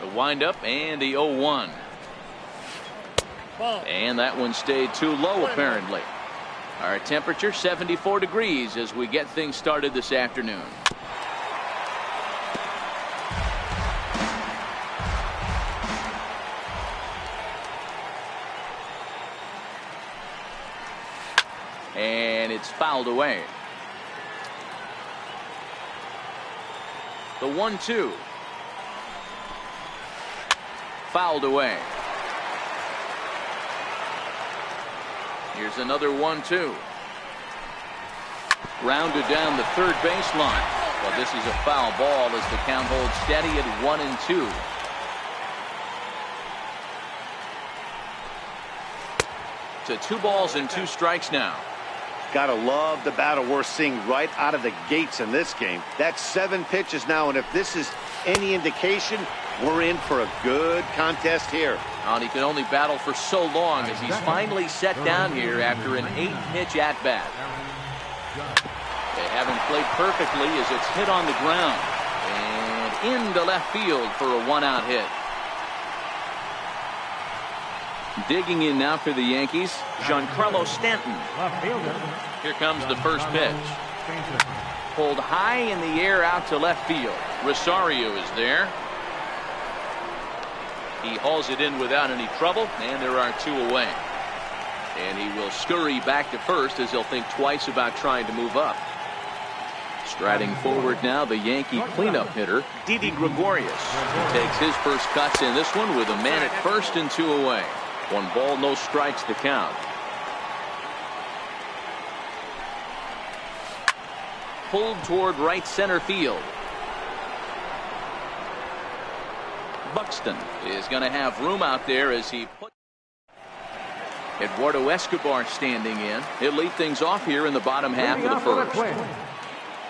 The windup and the 0-1. And that one stayed too low apparently. Our temperature 74 degrees as we get things started this afternoon. And it's fouled away. The 1-2. Fouled away. Here's another 1-2. Grounded down the third baseline. Well, this is a foul ball as the count holds steady at 1-2. To 2 balls and 2 strikes now. Gotta love the battle we're seeing right out of the gates in this game. That's 7 pitches now, and if this is any indication, we're in for a good contest here. And he can only battle for so long as he's finally set down here after an 8-pitch at-bat. They haven't played perfectly as it's hit on the ground. And into left field for a 1-out hit. Digging in now for the Yankees, Giancarlo Stanton. Here comes the first pitch. Pulled high in the air out to left field. Rosario is there. He hauls it in without any trouble, and there are 2 away. And he will scurry back to first as he'll think twice about trying to move up. Striding forward now, the Yankee cleanup hitter, Didi Gregorius. He takes his first cuts in this one with a man at first and 2 away. 1 ball, no strikes to count. Pulled toward right center field. Buxton is going to have room out there as he puts Eduardo Escobar standing in. He'll lead things off here in the bottom half of the first.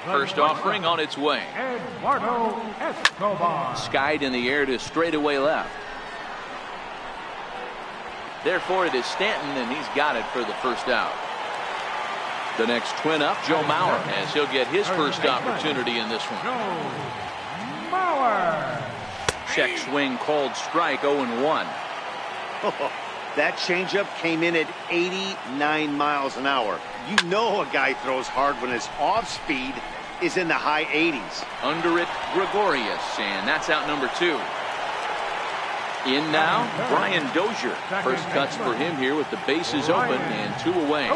First offering on its way. Eduardo Escobar. Skied in the air to straightaway left. Therefore it is Stanton, and he's got it for the first out. The next twin up, Joe Mauer, as he'll get his first opportunity in this one. Mauer. Check swing, called strike, 0-1. That changeup came in at 89 miles an hour. You know a guy throws hard when his off speed is in the high 80s. Under it, Gregorius, and that's out number 2. In now, Brian Dozier. First cuts for him here with the bases open and 2 away.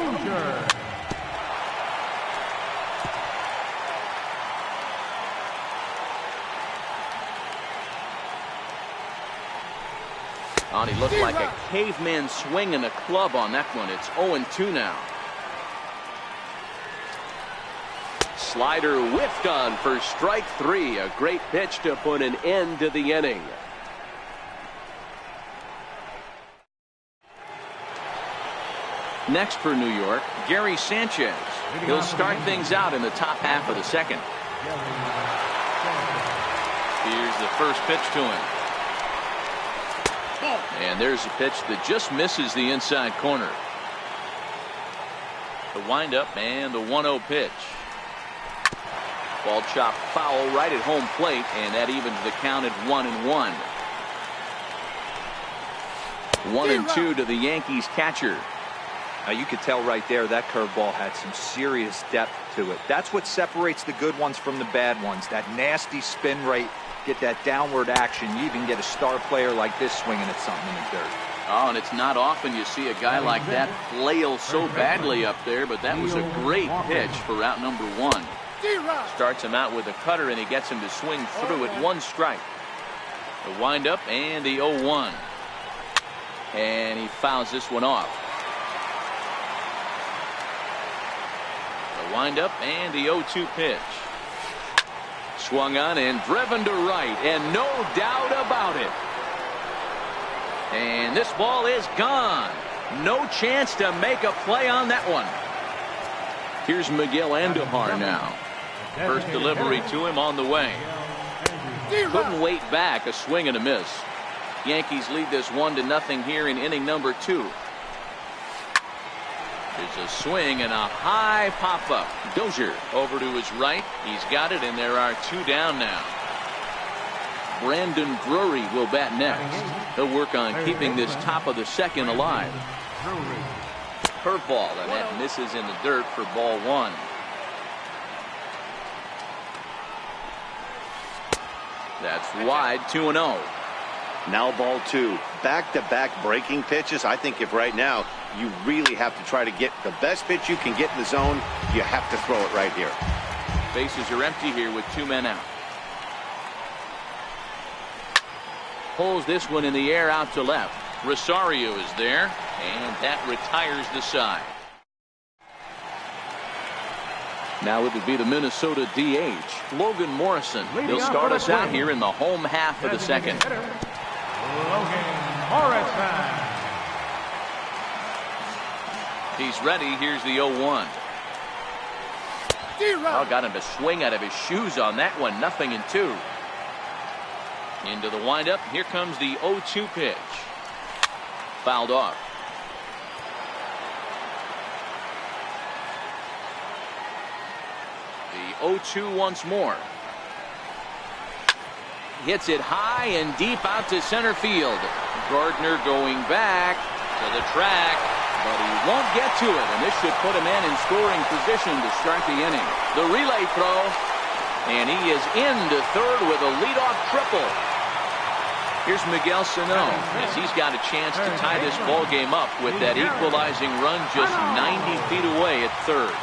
Oh, he looked like a caveman swinging a club on that one. It's 0-2 now. Slider whiffed on for strike 3. A great pitch to put an end to the inning. Next for New York, Gary Sanchez. He'll start things out in the top half of the second. Here's the first pitch to him. And there's a pitch that just misses the inside corner. The windup and the 1-0 pitch. Ball chopped foul right at home plate, and that evens the count at 1-1. 1-2 to the Yankees catcher. Now you could tell right there that curveball had some serious depth to it. That's what separates the good ones from the bad ones. That nasty spin rate, get that downward action. You even get a star player like this swinging at something in the dirt. Oh, and it's not often you see a guy like that flail so badly up there, but that was a great pitch for out number 1. Starts him out with a cutter, and he gets him to swing through at 1 strike. The windup and the 0-1. And he fouls this one off. The windup and the 0-2 pitch. Swung on and driven to right, and no doubt about it. And this ball is gone. No chance to make a play on that one. Here's Miguel Andujar now. First delivery to him on the way. Couldn't wait back. A swing and a miss. Yankees lead this 1-0 here in inning number 2. There's a swing and a high pop-up. Dozier over to his right. He's got it, and there are 2 down now. Brandon Drury will bat next. He'll work on keeping this top of the second alive. Curveball, and that misses in the dirt for ball one. That's wide, 2-0. Now ball two. Back-to-back breaking pitches. I think if right now you really have to try to get the best pitch you can get in the zone, you have to throw it right here. Bases are empty here with 2 men out. Pulls this one in the air out to left. Rosario is there, and that retires the side. Now it would be the Minnesota DH, Logan Morrison. He'll start us out here in the home half of the second. Logan Morrison. He's ready. Here's the 0-1. Oh, got him to swing out of his shoes on that one. 0-2. Into the windup. Here comes the 0-2 pitch. Fouled off. The 0-2 once more. Hits it high and deep out to center field. Gardner going back to the track, but he won't get to it, and this should put a man in scoring position to start the inning. The relay throw, and he is into third with a leadoff triple. Here's Miguel Sano as he's got a chance to tie this ball game up with that equalizing run just 90 feet away at third.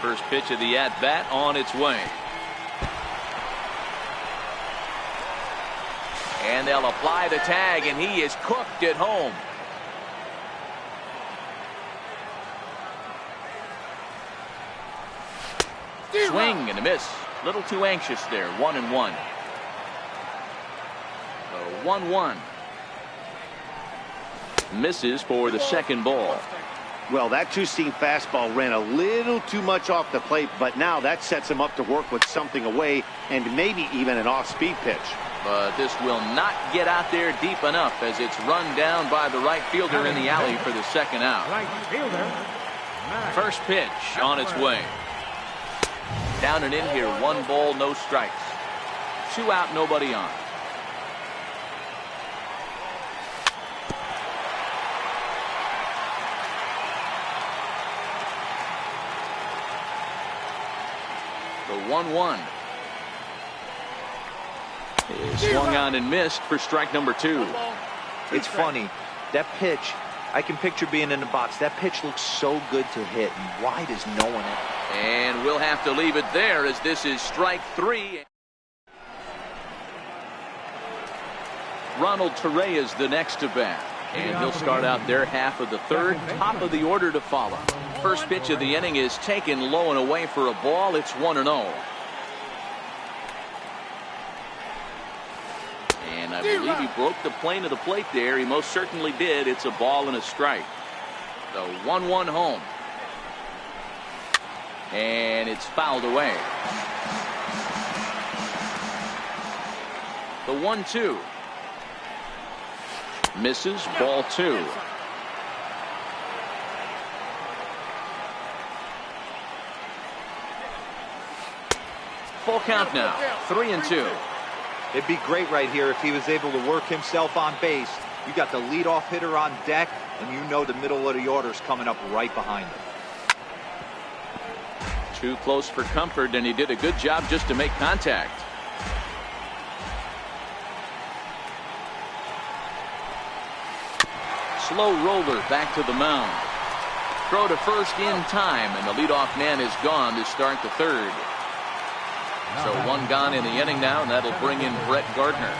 First pitch of the at-bat on its way. And they'll apply the tag, and he is cooked at home. Swing and a miss. A little too anxious there. 1-1. 1-1. Misses for the second ball. Well, that two-seam fastball ran a little too much off the plate, but now that sets him up to work with something away and maybe even an off-speed pitch. But this will not get out there deep enough as it's run down by the right fielder in the alley for the second out. Right fielder. First pitch on its way. Down and in here, 1 ball, no strikes. 2 out, nobody on. The 1-1 is swung on and missed for strike number 2. It's funny. That pitch, I can picture being in the box. That pitch looks so good to hit, and why does no one ever? And we'll have to leave it there as this is strike 3. Ronald Torre is the next to bat, and he'll start out their half of the third. Top of the order to follow. First pitch of the inning is taken low and away for a ball. It's 1-0. And I believe he broke the plane of the plate there. He most certainly did. It's a ball and a strike. The 1-1 home. And it's fouled away. The 1-2. Misses, ball 2. Full count now, 3-2. It'd be great right here if he was able to work himself on base. You got the leadoff hitter on deck, and you know the middle of the order's coming up right behind him. Too close for comfort, and he did a good job just to make contact. Slow roller back to the mound. Throw to first in time, and the leadoff man is gone to start the third. So 1 gone in the inning now, and that'll bring in Brett Gardner.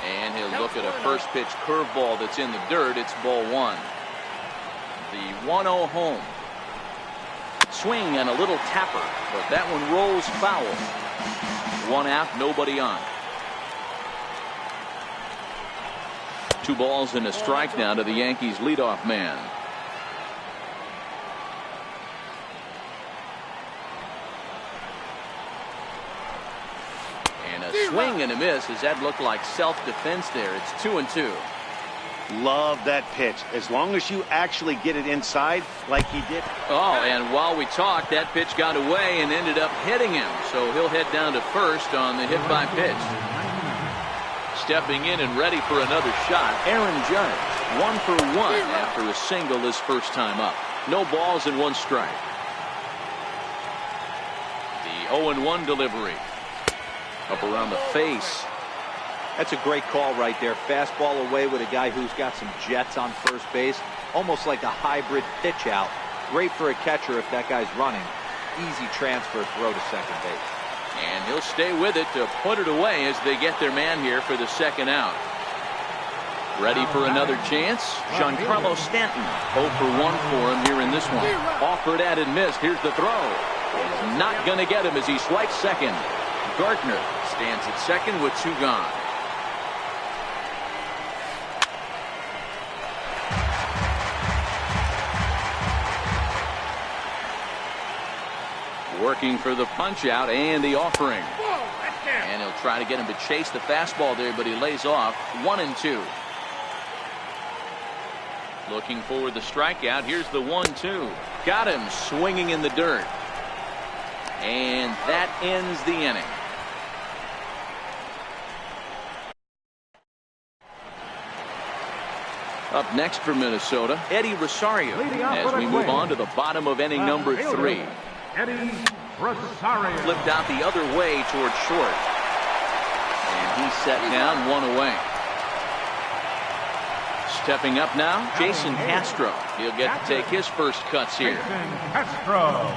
And he'll look at a first pitch curveball that's in the dirt. It's ball 1. The 1-0 home. Swing and a little tapper, but that one rolls foul. 1 out, nobody on. 2 balls and a strike now to the Yankees leadoff man. And a swing and a miss. Does that look like self-defense there? It's 2-2. Love that pitch. As long as you actually get it inside like he did. Oh, and while we talked, that pitch got away and ended up hitting him. So he'll head down to first on the hit by pitch. Stepping in and ready for another shot, Aaron Judge. 1 for 1 after a single his first time up. No balls and 1 strike. The 0-1 delivery. Up around the face. That's a great call right there. Fastball away with a guy who's got some jets on first base. Almost like a hybrid pitch out. Great for a catcher if that guy's running. Easy transfer throw to second base. And he'll stay with it to put it away as they get their man here for the second out. Ready for another chance? Giancarlo Stanton. 0 for 1 for him here in this one. Offered at and missed. Here's the throw. He's not going to get him as he swipes second. Gardner stands at second with 2 gone. Working for the punch out and the offering. And he'll try to get him to chase the fastball there, but he lays off. 1-2. Looking for the strikeout. Here's the 1-2. Got him swinging in the dirt. And that ends the inning. Up next for Minnesota, Eddie Rosario, as we move on to the bottom of inning number 3. Eddie Rosario. Flipped out the other way towards short. And he's set down 1 away. Stepping up now, Jason Castro. He'll get to take his first cuts here. Jason Castro.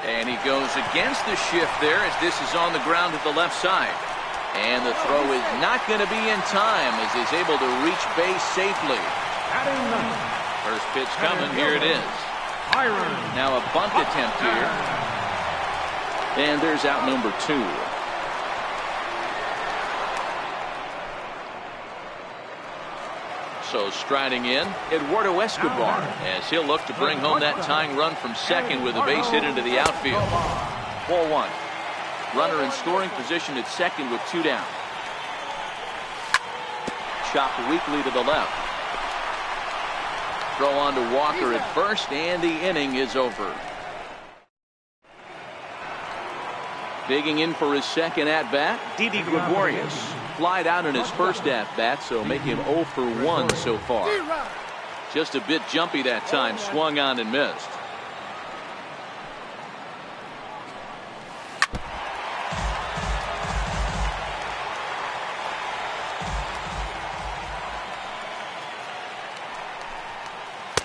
And he goes against the shift there as this is on the ground to the left side. And the throw is not going to be in time as he's able to reach base safely. First pitch coming. Here it is. Now a bunt attempt here. And there's out number 2. So striding in, Eduardo Escobar, as he'll look to bring home that tying run from second with a base hit into the outfield. Ball 1. Runner in scoring position at second with 2 down. Chopped weakly to the left. Throw on to Walker at first, and the inning is over. Digging in for his second at-bat, Didi Gregorius. Flied out in his first at-bat, so make him 0 for 1 so far. Just a bit jumpy that time, swung on and missed.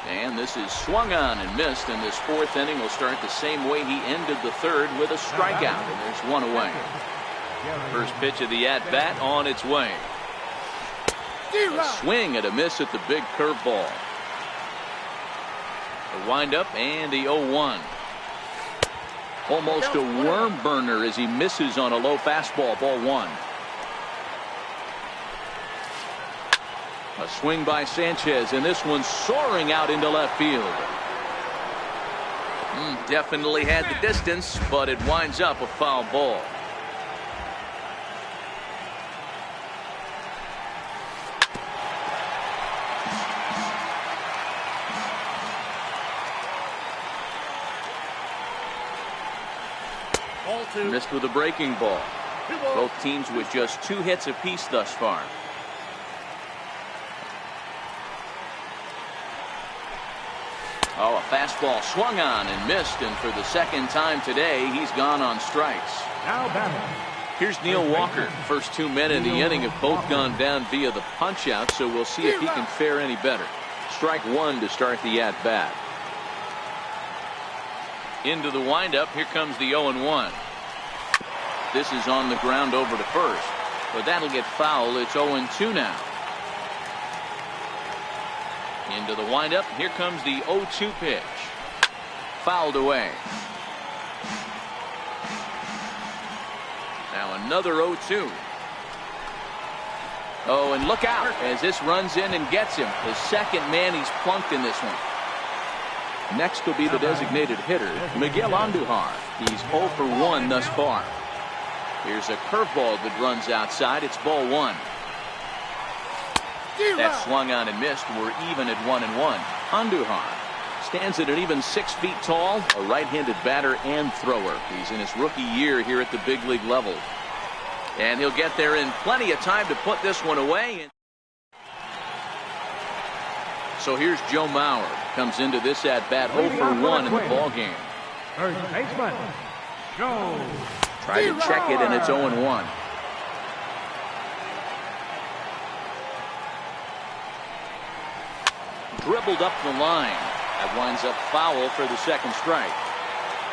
And this is swung on and missed, and this 4th inning will start the same way he ended the 3rd with a strikeout, and there's 1 away. First pitch of the at-bat on its way. A swing and a miss at the big curveball. The windup and the 0-1. Almost a worm burner as he misses on a low fastball. Ball 1. A swing by Sanchez, and this one soaring out into left field. Definitely had the distance, but it winds up a foul ball. Missed with a breaking ball. Both teams with just 2 hits apiece thus far. Oh, a fastball swung on and missed, and for the 2nd time today, he's gone on strikes. Now batting. Here's Neil Walker. First 2 men in the inning have both gone down via the punch out, so we'll see if he can fare any better. Strike 1 to start the at-bat. Into the windup, here comes the 0-1. This is on the ground over to first, but that'll get foul. It's 0-2 now. Into the windup, here comes the 0-2 pitch. Fouled away. Now another 0-2. Oh, and look out as this runs in and gets him. The 2nd man he's plunked in this one. Next will be the designated hitter, Miguel Andujar. He's 0 for 1 thus far. Here's a curveball that runs outside. It's ball 1. That swung on and missed. We're even at 1-1. Andujar stands at an even 6 feet tall, a right-handed batter and thrower. He's in his rookie year here at the big league level. And he'll get there in plenty of time to put this one away. So here's Joe Mauer. Comes into this at-bat 0 for 1 in the ball game. Third baseman, Joe. Try to check it, and it's 0-1. Dribbled up the line. That winds up foul for the second strike.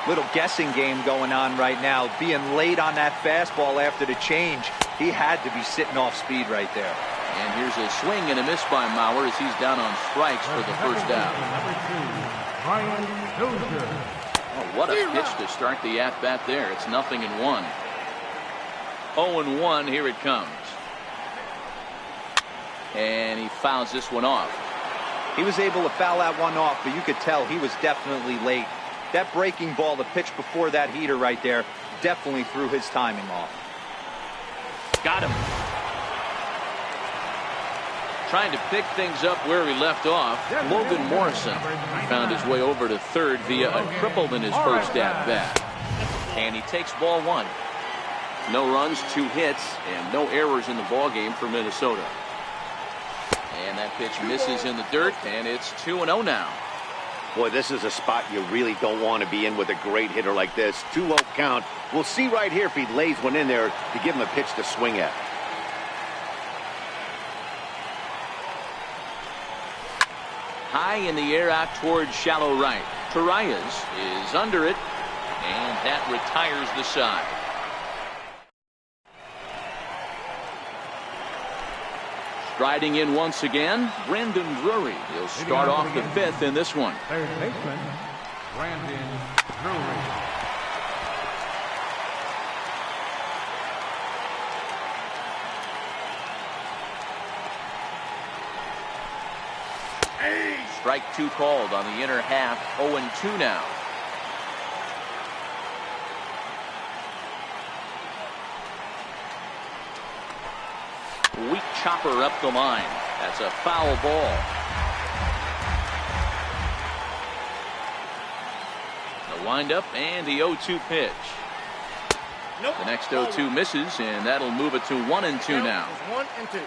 Little guessing game going on right now. Being late on that fastball after the change. He had to be sitting off speed right there. And here's a swing and a miss by Mauer as he's down on strikes for the first out. Oh, what a pitch to start the at-bat there. It's 0-1. 0-1, here it comes. And he fouls this one off. He was able to foul that one off, but you could tell he was definitely late. That breaking ball, the pitch before that heater right there, definitely threw his timing off. Got him. Trying to pick things up where he left off. Logan Morrison found his way over to third via a triple in his first at-bat. And he takes ball one. No runs, 2 hits, and no errors in the ball game for Minnesota. And that pitch misses in the dirt, and it's 2-0 now. Boy, this is a spot you really don't want to be in with a great hitter like this. 2-0 count. We'll see right here if he lays one in there to give him a pitch to swing at. High in the air out towards shallow right. Torreyes is under it, and that retires the side. Striding in once again, Brandon Drury. He'll start off the 5th in this one. Third baseman, Brandon Drury. Strike 2 called on the inner half. 0-2 now. Weak chopper up the line. That's a foul ball. The windup and the 0-2 pitch. Nope. The next 0-2 misses, and that'll move it to 1-2 now. 1-2.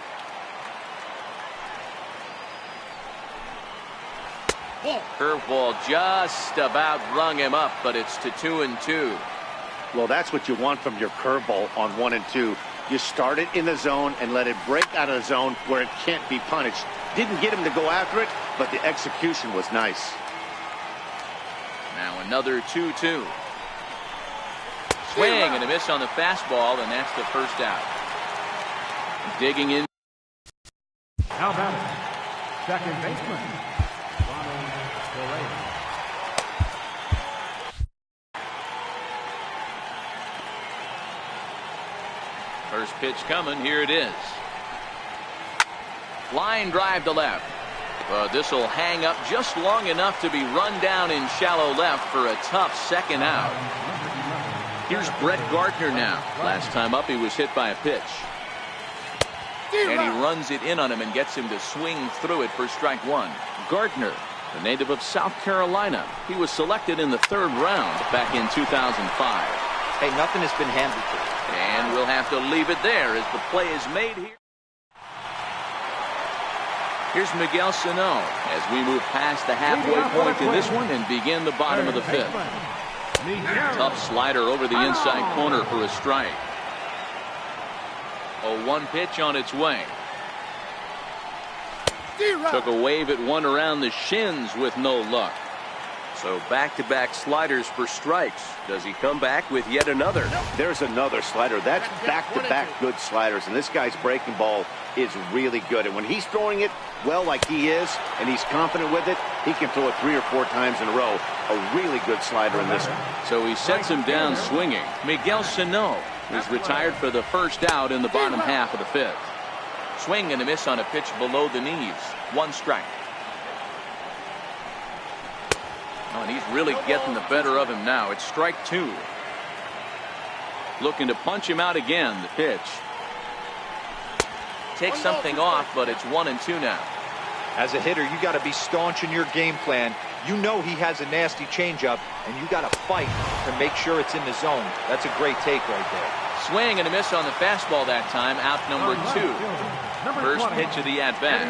Curveball just about rung him up, but it's to 2-2. Well, that's what you want from your curveball on 1 and 2. You start it in the zone and let it break out of the zone where it can't be punished. Didn't get him to go after it, but the execution was nice. Now another 2-2. Swing and a miss on the fastball, and that's the first out. Digging in. Now batting, second baseman, Ronald Correa. First pitch coming. Here it is. Line drive to left. This will hang up just long enough to be run down in shallow left for a tough second out. Here's Brett Gardner now. Last time up he was hit by a pitch. And he runs it in on him and gets him to swing through it for strike 1. Gardner, the native of South Carolina. He was selected in the 3rd round back in 2005. Hey, nothing has been handled to him. And we'll have to leave it there as the play is made here. Here's Miguel Sano as we move past the halfway point in this one and begin the bottom of the 5th. Tough slider over the inside corner for a strike. A 1 pitch on its way. Took a wave at one around the shins with no luck. So back-to-back sliders for strikes. Does he come back with yet another? There's another slider. That's back-to-back good sliders, and this guy's breaking ball is really good. And when he's throwing it well like he is, and he's confident with it, he can throw it 3 or 4 times in a row. A really good slider in this one. So he sets him down swinging. Miguel Sano is retired for the first out in the bottom half of the 5th. Swing and a miss on a pitch below the knees. 1 strike. Oh, and he's really getting the better of him now. It's strike 2. Looking to punch him out again. The pitch. takes something off, but it's 1-2 now. As a hitter, you got to be staunch in your game plan. You know he has a nasty changeup, and you got to fight to make sure it's in the zone. That's a great take right there. Swing and a miss on the fastball that time. Out number 2. First pitch of the at-bat.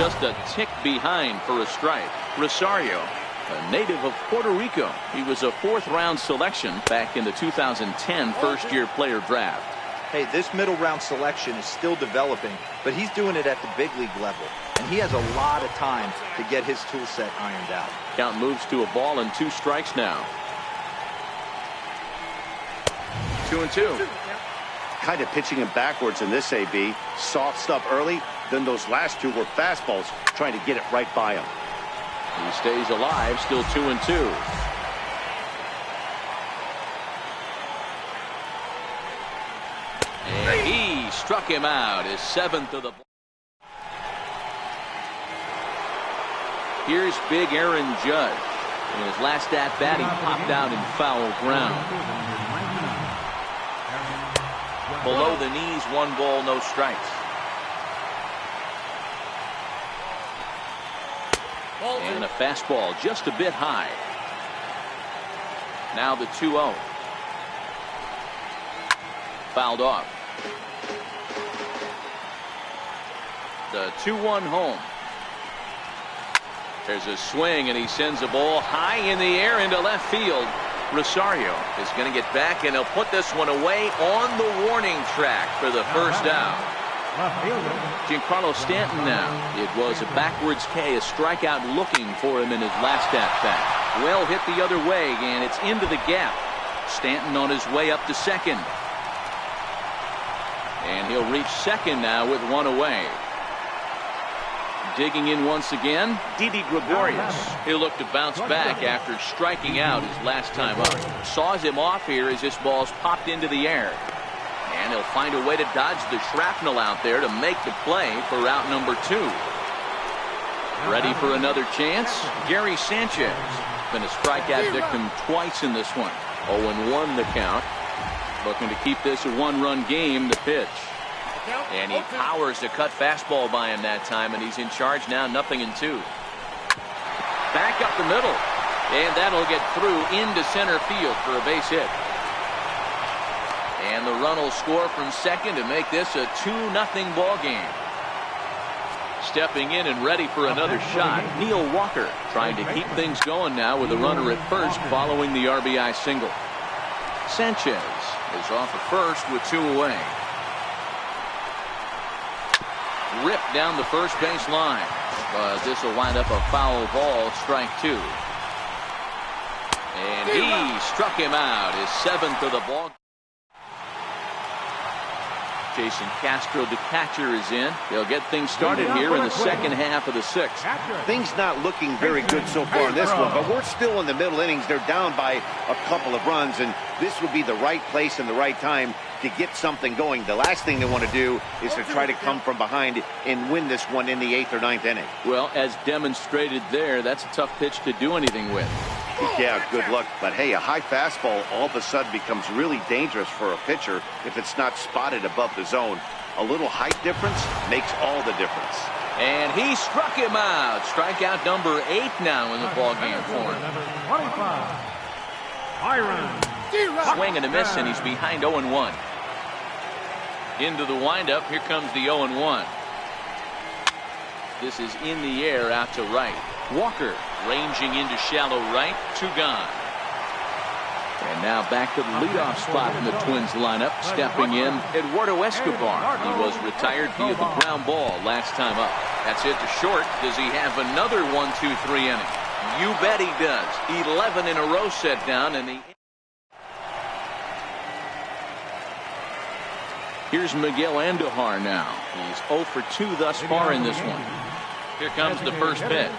Just a tick behind for a strike. Rosario, a native of Puerto Rico. He was a 4th-round selection back in the 2010 first-year player draft. Hey, this middle round selection is still developing, but he's doing it at the big league level, and he has a lot of time to get his tool set ironed out. Count moves to a ball and 2 strikes now. 2-2. Kind of pitching him backwards in this AB. Soft stuff early, then those last 2 were fastballs, trying to get it right by him. He stays alive, still 2-2. And he struck him out, his 7th of the ball. Here's big Aaron Judge. In his last at-bat, he popped out in foul ground. Below the knees, 1 ball, no strikes. And a fastball just a bit high. Now the 2-0. Fouled off. The 2-1 home. There's a swing, and he sends a ball high in the air into left field. Rosario is going to get back, and he'll put this one away on the warning track for the first out. Giancarlo Stanton now. It was a backwards K, a strikeout looking for him in his last at-bat. Well hit the other way, and it's into the gap. Stanton on his way up to second. And he'll reach second now with 1 away. Digging in once again, Didi Gregorius. He'll look to bounce back after striking out his last time up. Saws him off here as this ball's popped into the air. And he'll find a way to dodge the shrapnel out there to make the play for out number 2. Ready for another chance? Gary Sanchez. Been a strikeout victim twice in this one. 0-1 the count. Looking to keep this a 1-run game. The pitch. And he powers the cut fastball by him that time, and he's in charge now, 0-2. Back up the middle, and that'll get through into center field for a base hit. And the run will score from second to make this a 2-0 ball game. Stepping in and ready for another shot, Neil Walker trying to keep things going now with a runner at first following the RBI single. Sanchez is off at first with 2 away. Ripped down the first base line, but this will wind up a foul ball, strike 2. And he struck him out, his 7th of the ball. Jason Castro, the catcher, is in. They'll get things started here in the second half of the 6th. Things not looking very good so far in this one, but we're still in the middle innings. They're down by a couple of runs, and this would be the right place and the right time to get something going. The last thing they want to do is to try to come from behind and win this one in the 8th or 9th inning. Well, as demonstrated there, that's a tough pitch to do anything with. Yeah, good luck. But hey, a high fastball all of a sudden becomes really dangerous for a pitcher if it's not spotted above the zone. A little height difference makes all the difference. And he struck him out. Strikeout number 8 now in the ball game for him. Swing and a miss, and he's behind 0-1. Into the windup. Here comes the 0-1. This is in the air out to right. Walker ranging into shallow right. 2 gone. And now back to the leadoff spot in the Twins lineup. Stepping in, Eduardo Escobar. He was retired via the ground ball last time up. That's it to short. Does he have another 1-2-3 inning? You bet he does. 11 in a row set down in the. Here's Miguel Andujar now. He's 0 for 2 thus far in this one. Here comes the first pitch.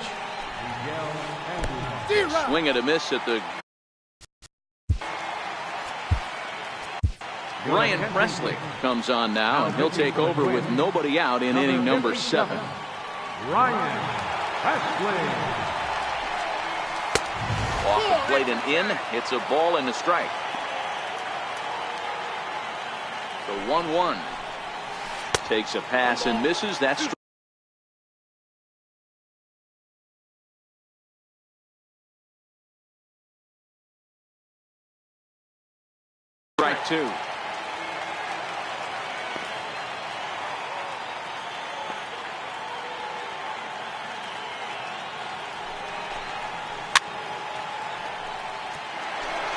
Swing and a miss at the. Brian Presley comes on now, and he'll take over with nobody out in inning number 7. Brian Presley. Off the plate and in. It's a ball and a strike. The 1-1. Takes a pass and misses. That's strike two.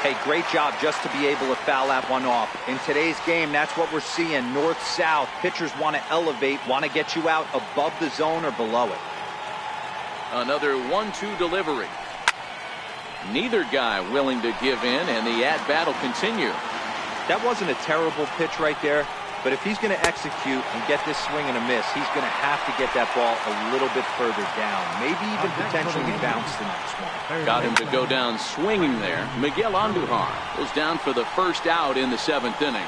Hey, great job just to be able to foul that one off. In today's game, that's what we're seeing. North-south. Pitchers want to elevate, want to get you out above the zone or below it. Another 1-2 delivery. Neither guy willing to give in, and the at-bat will continue. That wasn't a terrible pitch right there, but if he's going to execute and get this swing and a miss, he's going to have to get that ball a little bit further down. Maybe even potentially bounce the next one. Got him to go down swinging there. Miguel Andujar goes down for the first out in the 7th inning.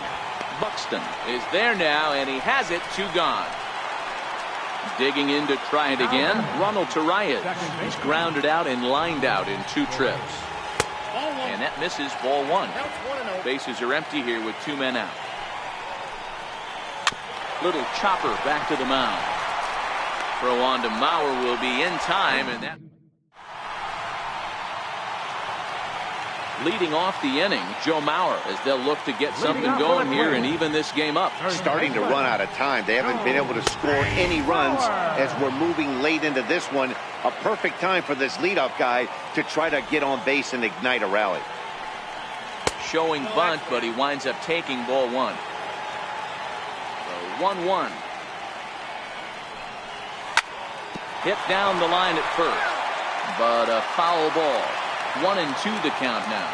Buxton is there now, and he has it. 2 gone. Digging in to try it again. Ronald Torreyes. He's grounded out and lined out in 2 trips. And that misses. Ball 1. Bases are empty here with 2 men out. Little chopper back to the mound. Throw on to Mauer will be in time, and that leading off the inning, Joe Mauer, as they'll look to get something going here and even this game up. Starting to run out of time. They haven't been able to score any runs as we're moving late into this one. A perfect time for this leadoff guy to try to get on base and ignite a rally. Showing bunt, but he winds up taking ball 1. 1-1. Hit down the line at first, but a foul ball. 1-2 the count now.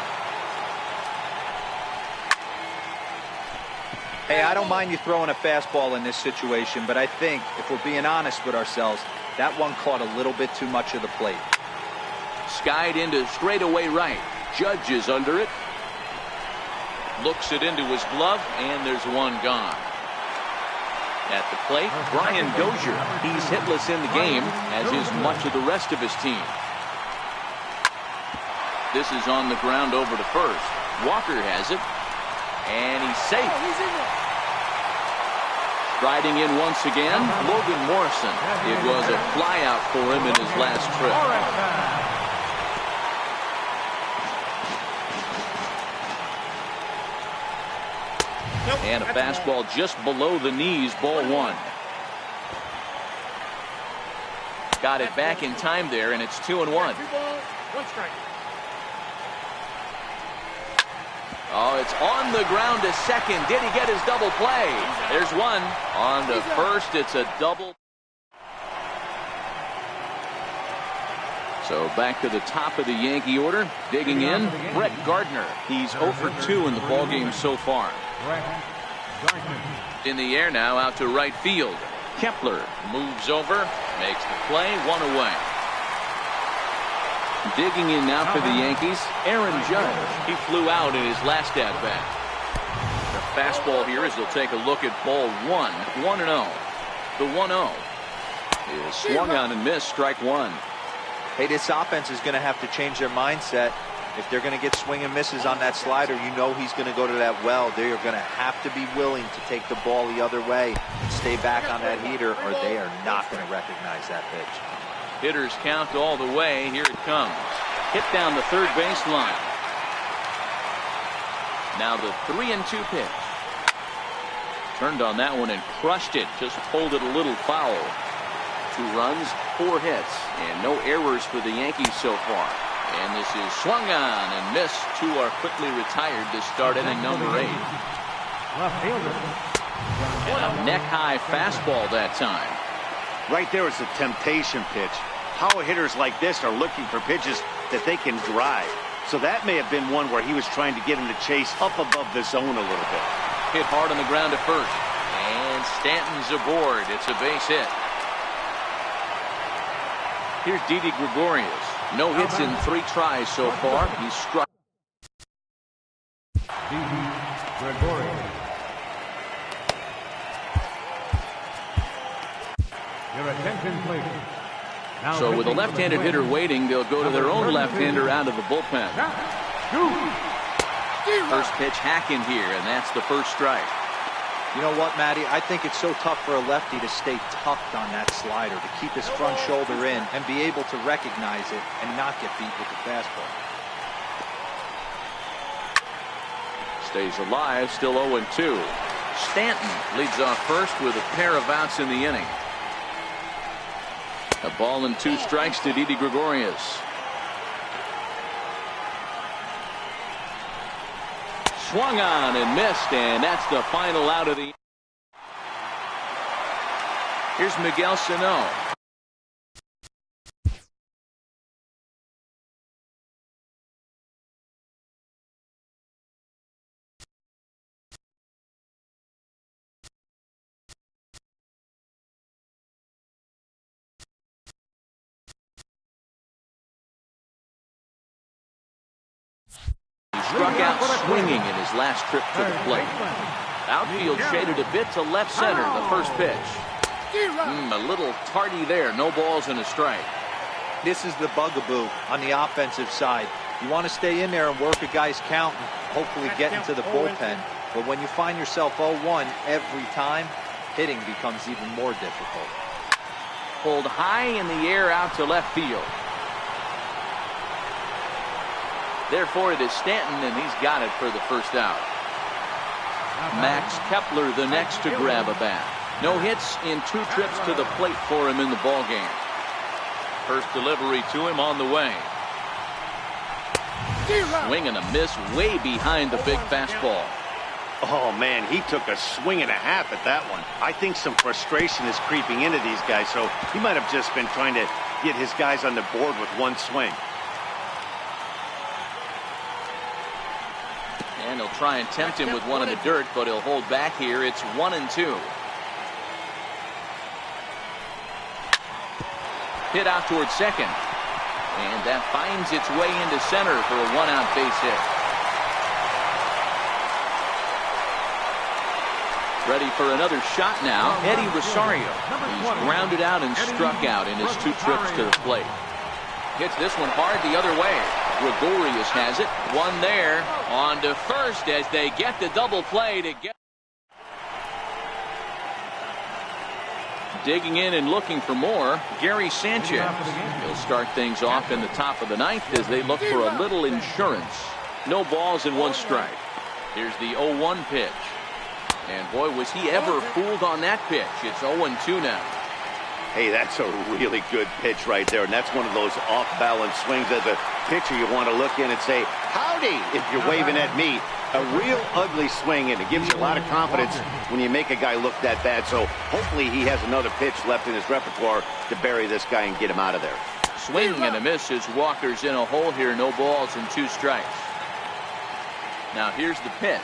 Hey, I don't mind you throwing a fastball in this situation, but I think if we're being honest with ourselves, that one caught a little bit too much of the plate. Skied into straightaway right. Judge is under it. Looks it into his glove, and there's 1 gone. At the plate, Brian Dozier. He's hitless in the game, as is much of the rest of his team. This is on the ground over to first. Walker has it, and he's safe. Riding in once again, Logan Morrison. It was a flyout for him in his last trip. And a fastball just below the knees, ball 1. Got it back in time there, and it's 2-1. 1 strike. Oh, it's on the ground to second. Did he get his double play? There's 1. On to first, it's a double. So back to the top of the Yankee order. Digging in, Brett Gardner. He's 0 for 2 in the ballgame so far. In the air now, out to right field. Kepler moves over, makes the play, 1 away. Digging in now for the Yankees, Aaron Judge. He flew out in his last at-bat. The fastball here as they'll take a look at ball 1. 1-0. The 1-0 is swung on and missed. Strike 1. Hey, this offense is going to have to change their mindset. If they're going to get swing and misses on that slider, you know he's going to go to that well. They are going to have to be willing to take the ball the other way and stay back on that heater, or they are not going to recognize that pitch. Hitters count all the way. Here it comes. Hit down the third baseline. Now the 3-2 pitch. Turned on that one and crushed it. Just pulled it a little foul. 2 runs, 4 hits, and no errors for the Yankees so far. And this is swung on and missed. 2 are quickly retired to start inning number 8. And a neck-high fastball that time. Right there is a temptation pitch. Power hitters like this are looking for pitches that they can drive. So that may have been one where he was trying to get him to chase up above the zone a little bit. Hit hard on the ground at first. And Stanton's aboard. It's a base hit. Here's Didi Gregorius. No hits in 3 tries so far. He's struck. Didi Gregorius. Your attention, please. Now So with a left-handed hitter waiting, they'll go to their own left-hander out of the bullpen. First pitch hack in here, and that's the first strike. You know what, Matty? I think it's so tough for a lefty to stay tucked on that slider, to keep his front shoulder in and be able to recognize it and not get beat with the fastball. Stays alive, still 0-2. Stanton leads off first with a pair of outs in the inning. A ball and 2 strikes to Didi Gregorius. Swung on and missed, and that's the final out of the. Here's Miguel Sano. Struck out swinging in his last trip to the plate. Outfield shaded a bit to left center, the first pitch. A little tardy there, no balls and a strike. This is the bugaboo on the offensive side. You want to stay in there and work a guy's count and hopefully get into the bullpen. But when you find yourself 0-1 every time, hitting becomes even more difficult. Pulled high in the air out to left field. Therefore, it is Stanton, and he's got it for the first out. Max Kepler the next to grab a bat. No hits in 2 trips to the plate for him in the ballgame. First delivery to him on the way. Swing and a miss way behind the big fastball. Oh, man, he took a swing and a half at that one. I think some frustration is creeping into these guys, so he might have just been trying to get his guys on the board with one swing. And he'll try and tempt him with one in the dirt, but he'll hold back here. It's 1-2. Hit out towards second. And that finds its way into center for a 1-out base hit. Ready for another shot now, Eddie Rosario. He's grounded out and struck out in his 2 trips to the plate. Hits this one hard the other way. Gregorius has it. One there. On to first as they get the double play to get. Digging in and looking for more, Gary Sanchez. He'll start things off in the top of the 9th as they look for a little insurance. No balls and 1 strike. Here's the 0-1 pitch. And boy, was he ever fooled on that pitch. It's 0-2 now. Hey, that's a really good pitch right there, and that's one of those off-balance swings. As a pitcher, you want to look in and say, howdy, if you're waving at me. A real ugly swing, and it gives you a lot of confidence when you make a guy look that bad. So hopefully he has another pitch left in his repertoire to bury this guy and get him out of there. Swing and a miss as Walker's in a hole here. No balls and 2 strikes. Now here's the pitch.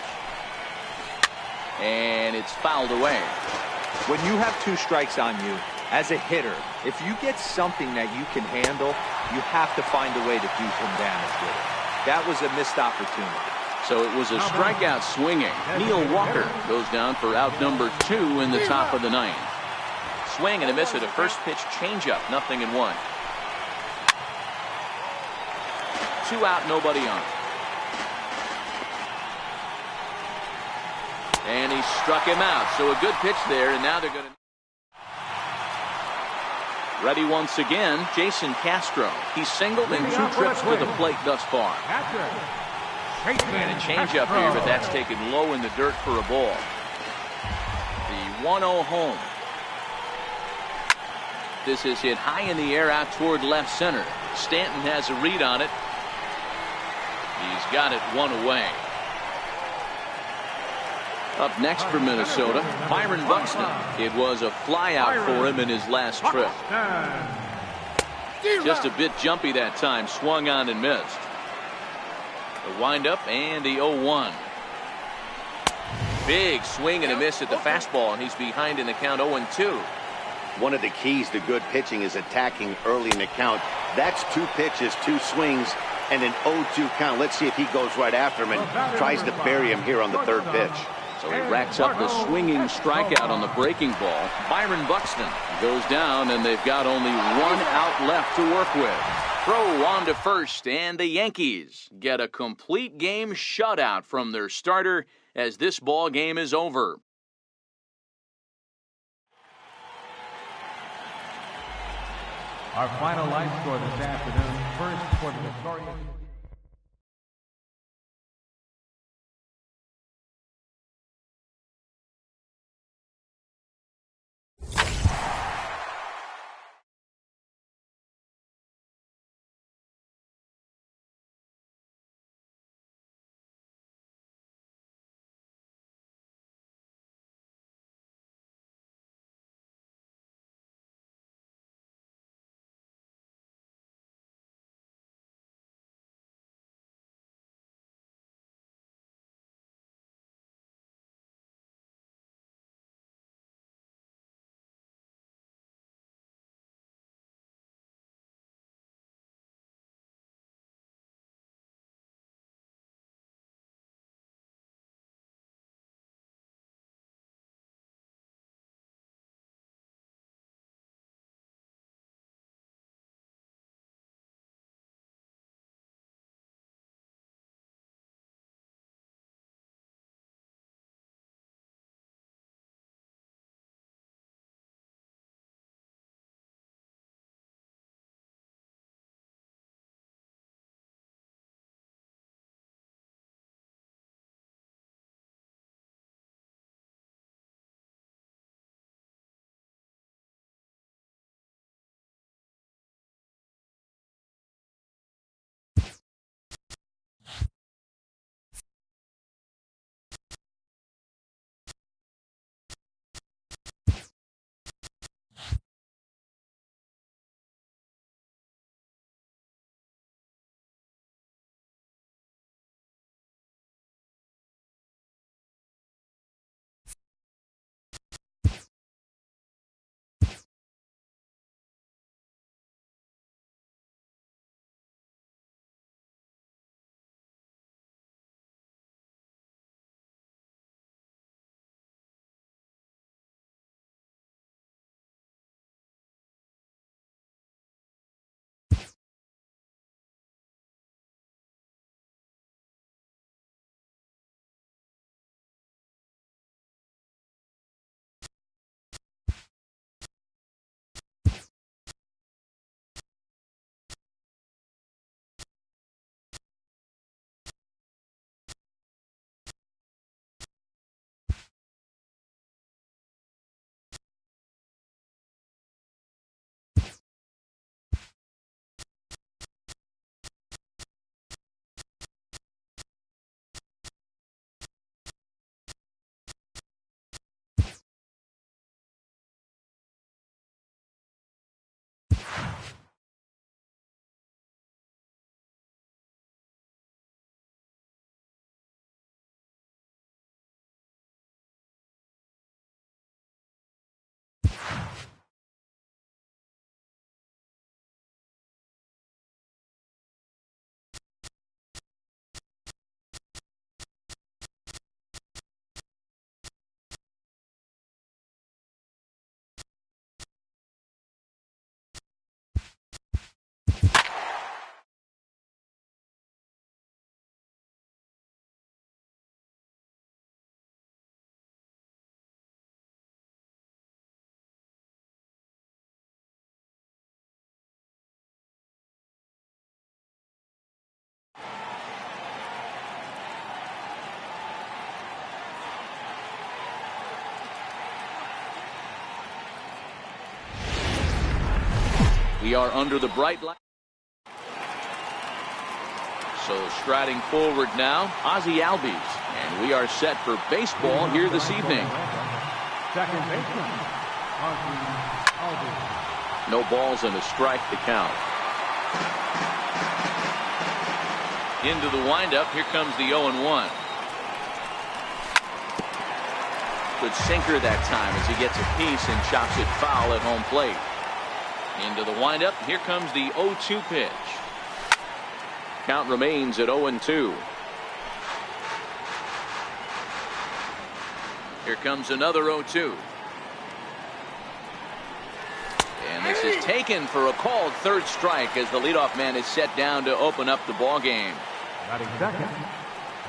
And it's fouled away. When you have 2 strikes on you, as a hitter, if you get something that you can handle, you have to find a way to do some damage with it. That was a missed opportunity. So it was a strikeout swinging. Neil Walker goes down for out number 2 in the top of the 9th. Swing and a miss at a first pitch changeup. 0-1. 2 out, nobody on. And he struck him out. So a good pitch there, and now they're going to. Ready once again, Jason Castro. He's singled in 2 trips to the plate thus far. And a changeup here, but that's taken low in the dirt for a ball. The 1-0 home. This is hit high in the air out toward left center. Stanton has a read on it. He's got it 1 away. Up next for Minnesota, Byron Buxton. It was a flyout for him in his last trip. Just a bit jumpy that time. Swung on and missed. The windup and the 0-1. Big swing and a miss at the fastball, and he's behind in the count 0-2. One of the keys to good pitching is attacking early in the count. That's 2 pitches, 2 swings, and an 0-2 count. Let's see if he goes right after him and tries to bury him here on the 3rd pitch. So he racks up the swinging strikeout on the breaking ball. Byron Buxton goes down, and they've got only 1 out left to work with. Throw on to first, and the Yankees get a complete game shutout from their starter as this ball game is over. Our final line score this afternoon. First for the victorious. We are under the bright light. So striding forward now, Ozzie Albies. And we are set for baseball here this evening. Second baseman, Ozzie Albies. No balls and a strike to count. Into the windup. Here comes the 0-1. Good sinker that time as he gets a piece and chops it foul at home plate. Into the windup. Here comes the 0-2 pitch. Count remains at 0-2. Here comes another 0-2. And this is taken for a called third strike as the leadoff man is set down to open up the ball game. Batting second.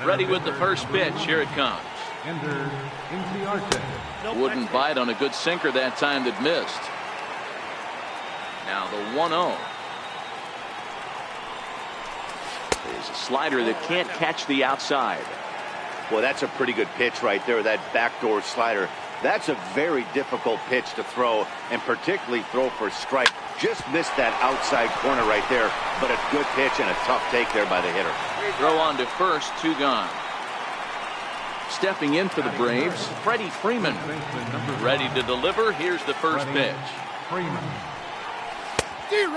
Ready with the first pitch. Here it comes. Enter Inciarte. Wouldn't bite on a good sinker that time that missed. Now the 1-0. There's a slider that can't catch the outside. Well, that's a pretty good pitch right there, that backdoor slider. That's a very difficult pitch to throw, and particularly throw for a strike. Just missed that outside corner right there, but a good pitch and a tough take there by the hitter. Throw on to first, 2 gone. Stepping in for the Braves, Freddie Freeman. Ready to deliver. Here's the first pitch.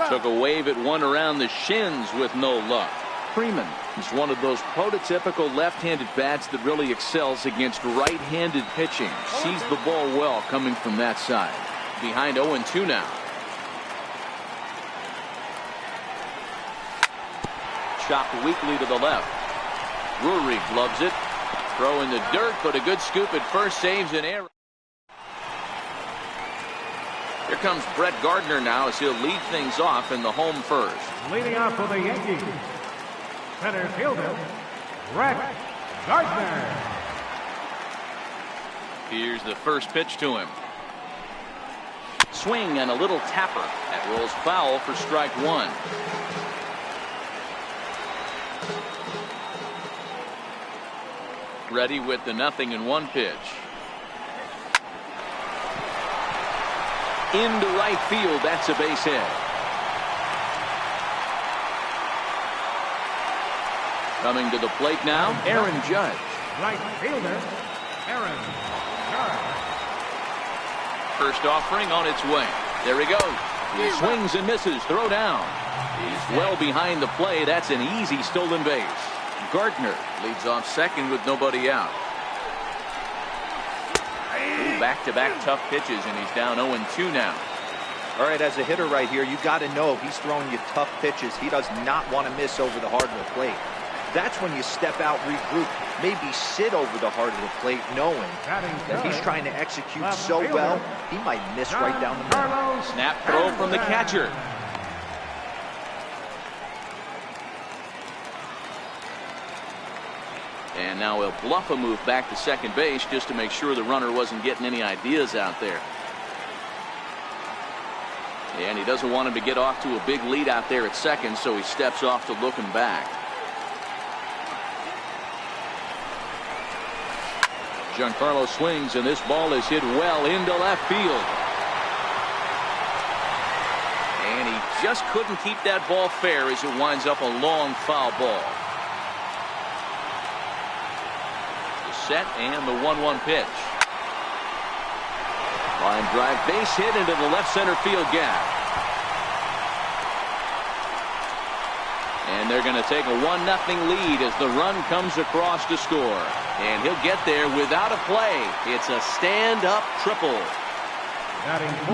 Took a wave at one around the shins with no luck. Freeman is one of those prototypical left-handed bats that really excels against right-handed pitching. Sees the ball well coming from that side. Behind 0-2 now. Chopped weakly to the left. Drury gloves it. Throw in the dirt, but a good scoop at first saves an error. Here comes Brett Gardner now as he'll lead things off in the home first. Leading off for the Yankees, center fielder, Brett Gardner. Here's the first pitch to him. Swing and a little tapper. That rolls foul for strike 1. Ready with the 0-1 pitch. Into right field. That's a base hit. Coming to the plate now, Aaron Judge. Right fielder, Aaron Judge. First offering on its way. There he goes. He swings and misses. Throw down. He's well behind the play. That's an easy stolen base. Gardner leads off second with nobody out. Back-to-back tough pitches, and he's down 0-2 now. All right, as a hitter right here, you got to know if he's throwing you tough pitches, he does not want to miss over the heart of the plate. That's when you step out, regroup, maybe sit over the heart of the plate, knowing that he's trying to execute so well, he might miss right down the middle. Snap throw from the catcher. And now he'll bluff a move back to second base just to make sure the runner wasn't getting any ideas out there. And he doesn't want him to get off to a big lead out there at second, so he steps off to look him back. Giancarlo swings, and this ball is hit well into left field. And he just couldn't keep that ball fair as it winds up a long foul ball. Set and the 1-1 pitch. Line drive base hit into the left center field gap. And they're going to take a 1-0 lead as the run comes across to score. And he'll get there without a play. It's a stand-up triple.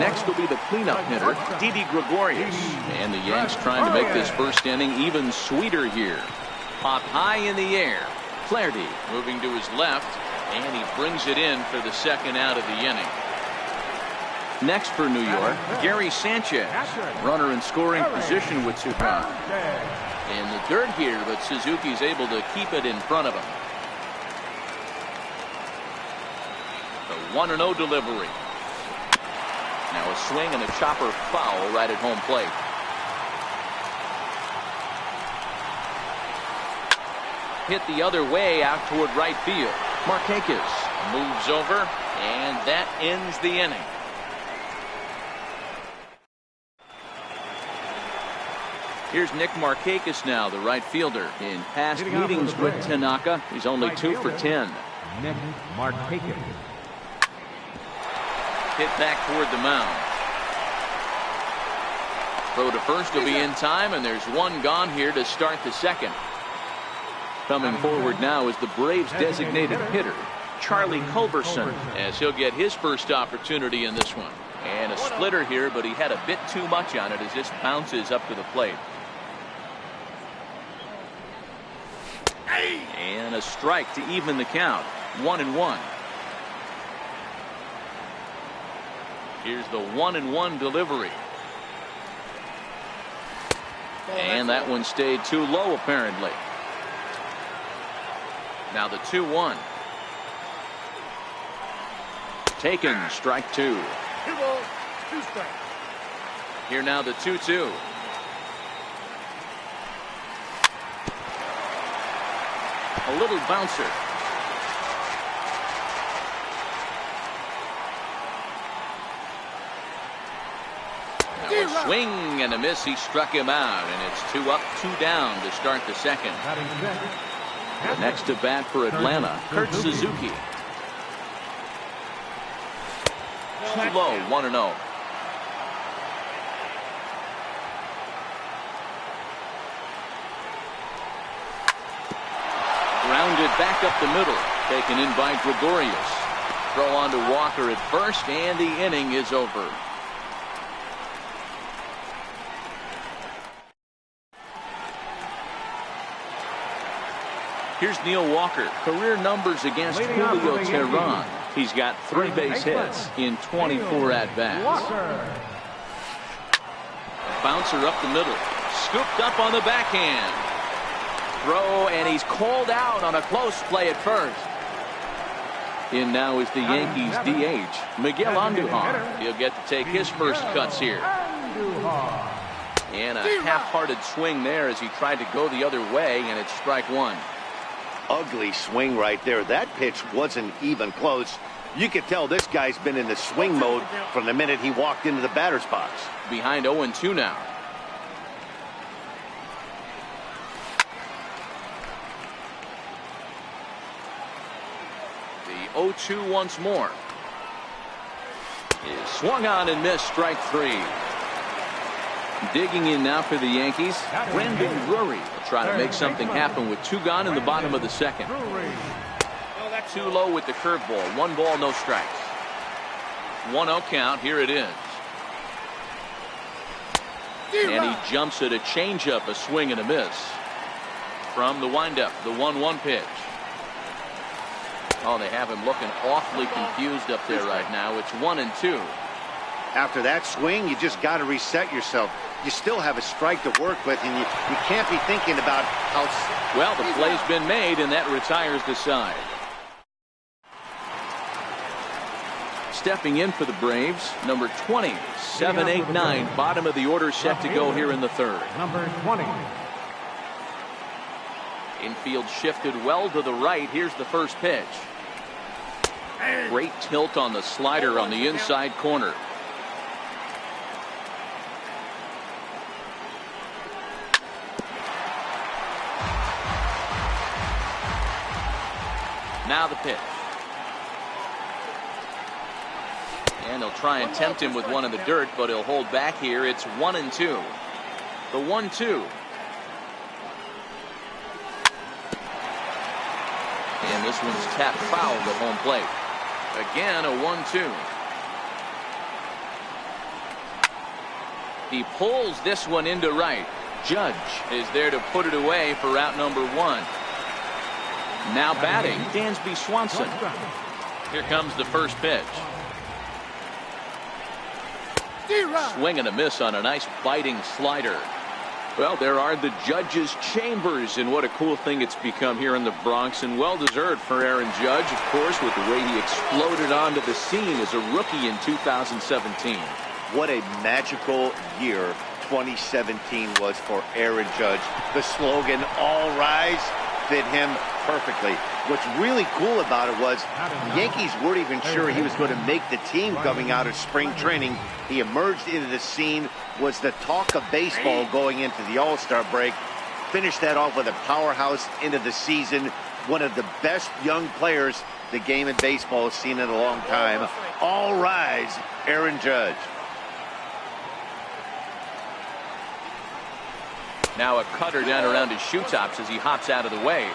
Next will be the cleanup hitter, Didi Gregorius. And the Yanks trying to make this first inning even sweeter here. Popped high in the air. Flaherty moving to his left, and he brings it in for the second out of the inning. Next for New York, Gary Sanchez, runner in scoring position with 2 runs. In the dirt here, but Suzuki's able to keep it in front of him. The 1-0 delivery. Now a swing and a chopper foul right at home plate. Hit the other way out toward right field. Markakis moves over, and that ends the inning. Here's Nick Markakis now, the right fielder. In past meetings with Tanaka, he's only 2 for 10. Nick Markakis. Hit back toward the mound. Throw to first will be in time, and there's one gone here to start the second. Coming forward now is the Braves designated hitter, Charlie Culberson, as he'll get his first opportunity in this one. And a splitter here, but he had a bit too much on it as this bounces up to the plate. And a strike to even the count. 1-1. Here's the 1-1 delivery. And that one stayed too low apparently. Now the 2-1. Taken, strike 2. 2 balls, 2 strikes. Here now the 2-2. A little bouncer. Now a swing and a miss. He struck him out, and it's 2 up, 2 down to start the second. The next to bat for Atlanta, Kurt Suzuki. Too low, 1-0. Grounded back up the middle, taken in by Gregorius. Throw on to Walker at first, and the inning is over. Here's Neil Walker. Career numbers against Julio Teheran. He's got 3 base hits in 24 at-bats. Bouncer up the middle. Scooped up on the backhand. Throw, and he's called out on a close play at first. In now is the Yankees DH, Miguel Andujar. He'll get to take his first cuts here. And a half-hearted swing there as he tried to go the other way, and it's strike 1. Ugly swing right there. That pitch wasn't even close. You could tell this guy's been in the swing mode from the minute he walked into the batter's box. Behind 0-2 now. The 0-2 once more. Is swung on and missed, strike 3. Digging in now for the Yankees, Brandon Drury will try to make something happen with 2 gone in the bottom of the second. Too low with the curveball. 1 ball, no strikes. 1-0 count. Here it is. And he jumps at a changeup, a swing and a miss. From the windup, the 1-1 pitch. Oh, they have him looking awfully confused up there right now. It's 1-2. After that swing, you just got to reset yourself. You still have a strike to work with, and you can't be thinking about how... Well, the play's been made, and that retires the side. Stepping in for the Braves, number 20, 7-8-9, bottom of the order, set to go here in the third. Number 20. Infield shifted well to the right. Here's the first pitch. Great tilt on the slider on the inside corner. Now the pitch. And they'll try and tempt him with one in the dirt, but he'll hold back here. It's 1-2. The 1-2. And this one's tapped foul at home plate. Again, a 1-2. He pulls this one into right. Judge is there to put it away for out number 1. Now batting, Dansby Swanson. Here comes the first pitch. Swing and a miss on a nice biting slider. Well, there are the judges' chambers, and what a cool thing it's become here in the Bronx, and well-deserved for Aaron Judge, of course, with the way he exploded onto the scene as a rookie in 2017. What a magical year 2017 was for Aaron Judge. The slogan, "All Rise," fit him perfectly. What's really cool about it was the Yankees weren't even sure he was going to make the team coming out of spring training. He emerged into the scene, was the talk of baseball going into the All-Star break, finished that off with a powerhouse into the season. One of the best young players the game of baseball has seen in a long time. All rise, Aaron Judge. Now a cutter down around his shoe tops as he hops out of the way.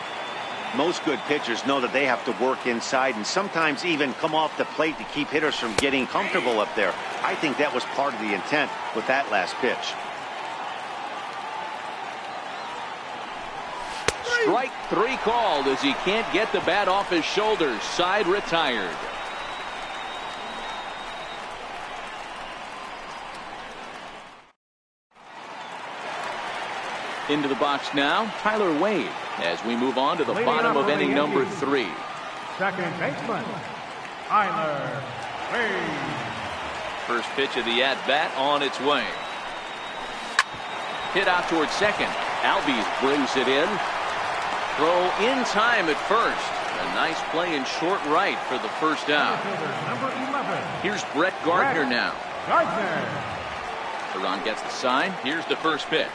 Most good pitchers know that they have to work inside and sometimes even come off the plate to keep hitters from getting comfortable up there. I think that was part of the intent with that last pitch. Strike 3 called as he can't get the bat off his shoulders. Side retired. Into the box now, Tyler Wade, as we move on to the bottom of inning number 3. Second baseman, Tyler Wade. First pitch of the at-bat on its way. Hit out towards second. Albies brings it in. Throw in time at first. A nice play in short right for the first out. Number 11. Here's Brett Gardner now. Gardner. Teheran gets the sign. Here's the first pitch.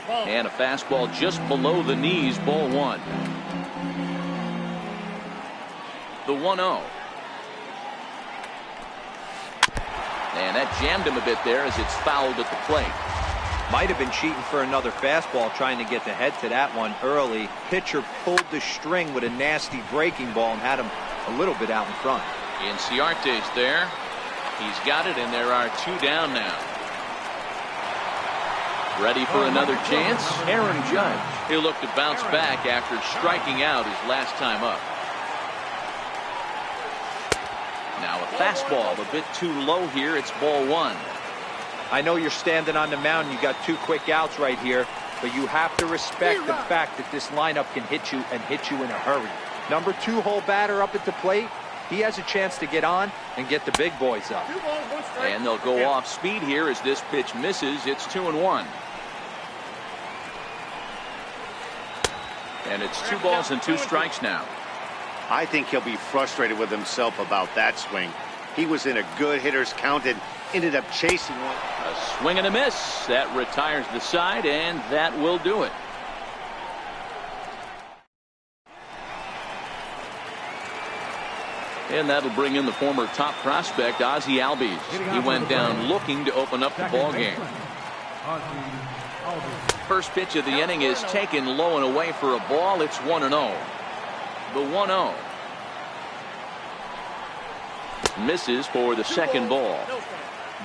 And a fastball just below the knees, ball one. The 1-0. And that jammed him a bit there as it's fouled at the plate. Might have been cheating for another fastball, trying to get the head to that one early. Pitcher pulled the string with a nasty breaking ball and had him a little bit out in front. Inciarte's there. He's got it, and there are two down now. Ready for another chance? Aaron Judge. He'll look to bounce back after striking out his last time up. Now a fastball a bit too low here. It's ball one. I know you're standing on the mound. You got two quick outs right here, but you have to respect the fact that this lineup can hit you and hit you in a hurry. Number 2 hole batter up at the plate. He has a chance to get on and get the big boys up. 2 balls, 1 strike. And they'll go off speed here as this pitch misses. It's 2-1. And it's 2 balls and 2 strikes now. I think he'll be frustrated with himself about that swing. He was in a good hitter's count and ended up chasing one. A swing and a miss. That retires the side, and that will do it. And that'll bring in the former top prospect, Ozzie Albies. He went down looking to open up the ball game. First pitch of the inning is taken low and away for a ball. It's 1-0. The 1-0. Misses for the second ball.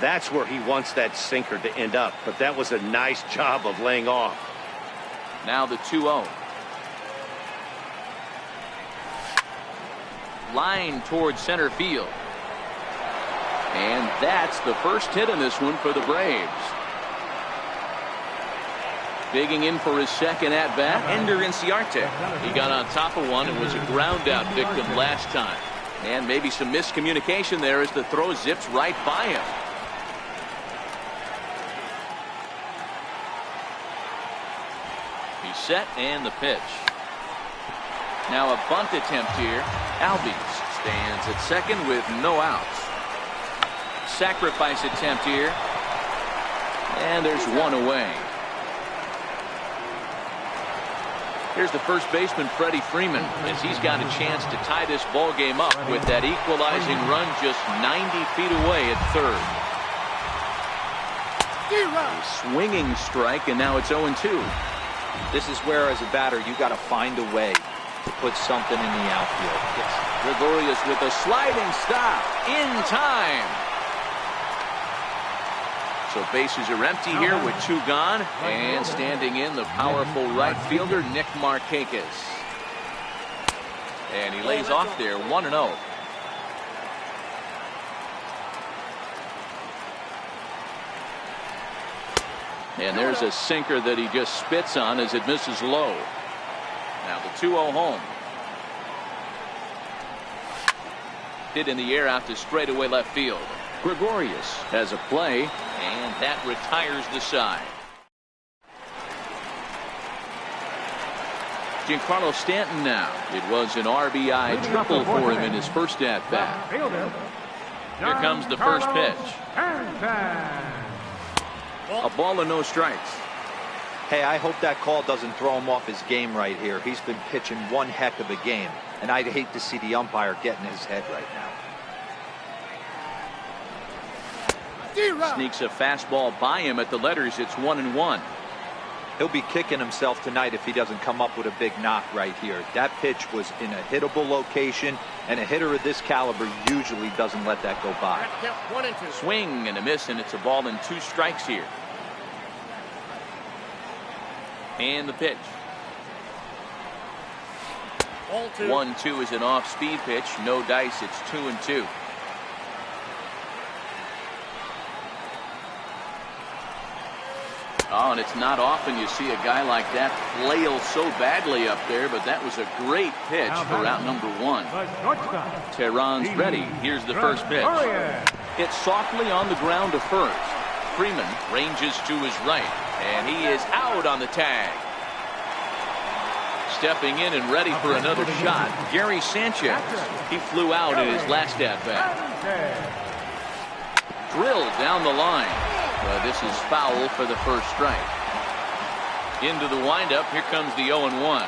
That's where he wants that sinker to end up, but that was a nice job of laying off. Now the 2-0. Line towards center field. And that's the first hit in this one for the Braves. Digging in for his second at-bat, Ender Inciarte. He got on top of one and was a ground-out victim last time. And maybe some miscommunication there as the throw zips right by him. He's set, and the pitch. Now a bunt attempt here. Albies stands at second with no outs. Sacrifice attempt here. And there's one away. Here's the first baseman, Freddie Freeman, as he's got a chance to tie this ball game up with that equalizing run just 90 feet away at third. A swinging strike, and now it's 0-2. This is where, as a batter, you got to find a way to put something in the outfield. Yes. Gregorius with a sliding stop in time. So bases are empty here with 2 gone, and standing in the powerful right fielder Nick Markakis. And he lays off there, 1-0. And there's a sinker that he just spits on as it misses low. Now the 2-0 home. Hit in the air out to straightaway left field. Gregorius has a play, and that retires the side. Giancarlo Stanton now. It was an RBI triple for him in his first at-bat. Here comes the first pitch. A ball and no strikes. Hey, I hope that call doesn't throw him off his game right here. He's been pitching one heck of a game, and I'd hate to see the umpire get in his head right now. Sneaks a fastball by him at the letters. It's 1-1. He'll be kicking himself tonight if he doesn't come up with a big knock right here. That pitch was in a hittable location, and a hitter of this caliber usually doesn't let that go by. 1 and 2. Swing and a miss, and it's a ball and 2 strikes here. And the pitch. Ball 2. 1-2 is an off-speed pitch. No dice. It's 2-2. Oh, and it's not often you see a guy like that flail so badly up there, but that was a great pitch for out number 1. Teheran's ready. Here's the first pitch. It's softly on the ground to first. Freeman ranges to his right, and he is out on the tag. Stepping in and ready for another shot, Gary Sanchez. He flew out in his last at-bat. Drilled down the line. This is foul for the first strike. Into the windup. Here comes the 0-1.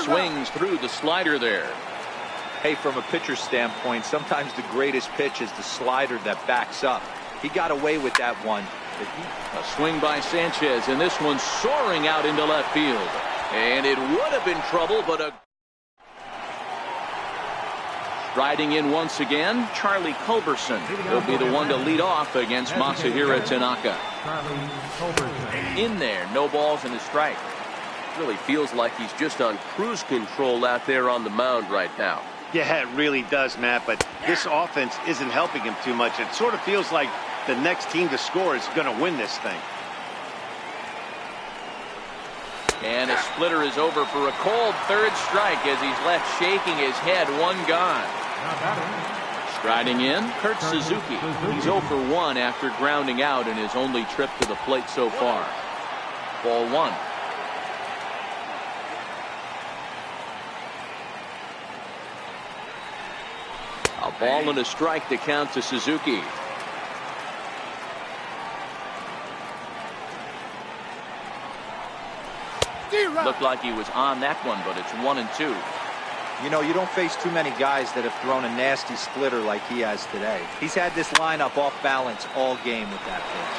Swings through the slider there. Hey, from a pitcher's standpoint, sometimes the greatest pitch is the slider that backs up. He got away with that one. A swing by Sanchez, and this one soaring out into left field. And it would have been trouble, but striding in once again, Charlie Culberson. He'll be the one to lead off against Masahiro Tanaka. In there, no balls and a strike. Really feels like he's just on cruise control out there on the mound right now. Yeah, it really does, Matt, but this offense isn't helping him too much. It sort of feels like the next team to score is going to win this thing. And a splitter is over for a cold third strike as he's left shaking his head. One gone. Striding in, Kurt Suzuki. He's 0 for 1 after grounding out in his only trip to the plate so far. Ball 1. A ball and a strike to count to Suzuki. Looked like he was on that one, but it's 1-2. You know, you don't face too many guys that have thrown a nasty splitter like he has today. He's had this lineup off balance all game with that pitch.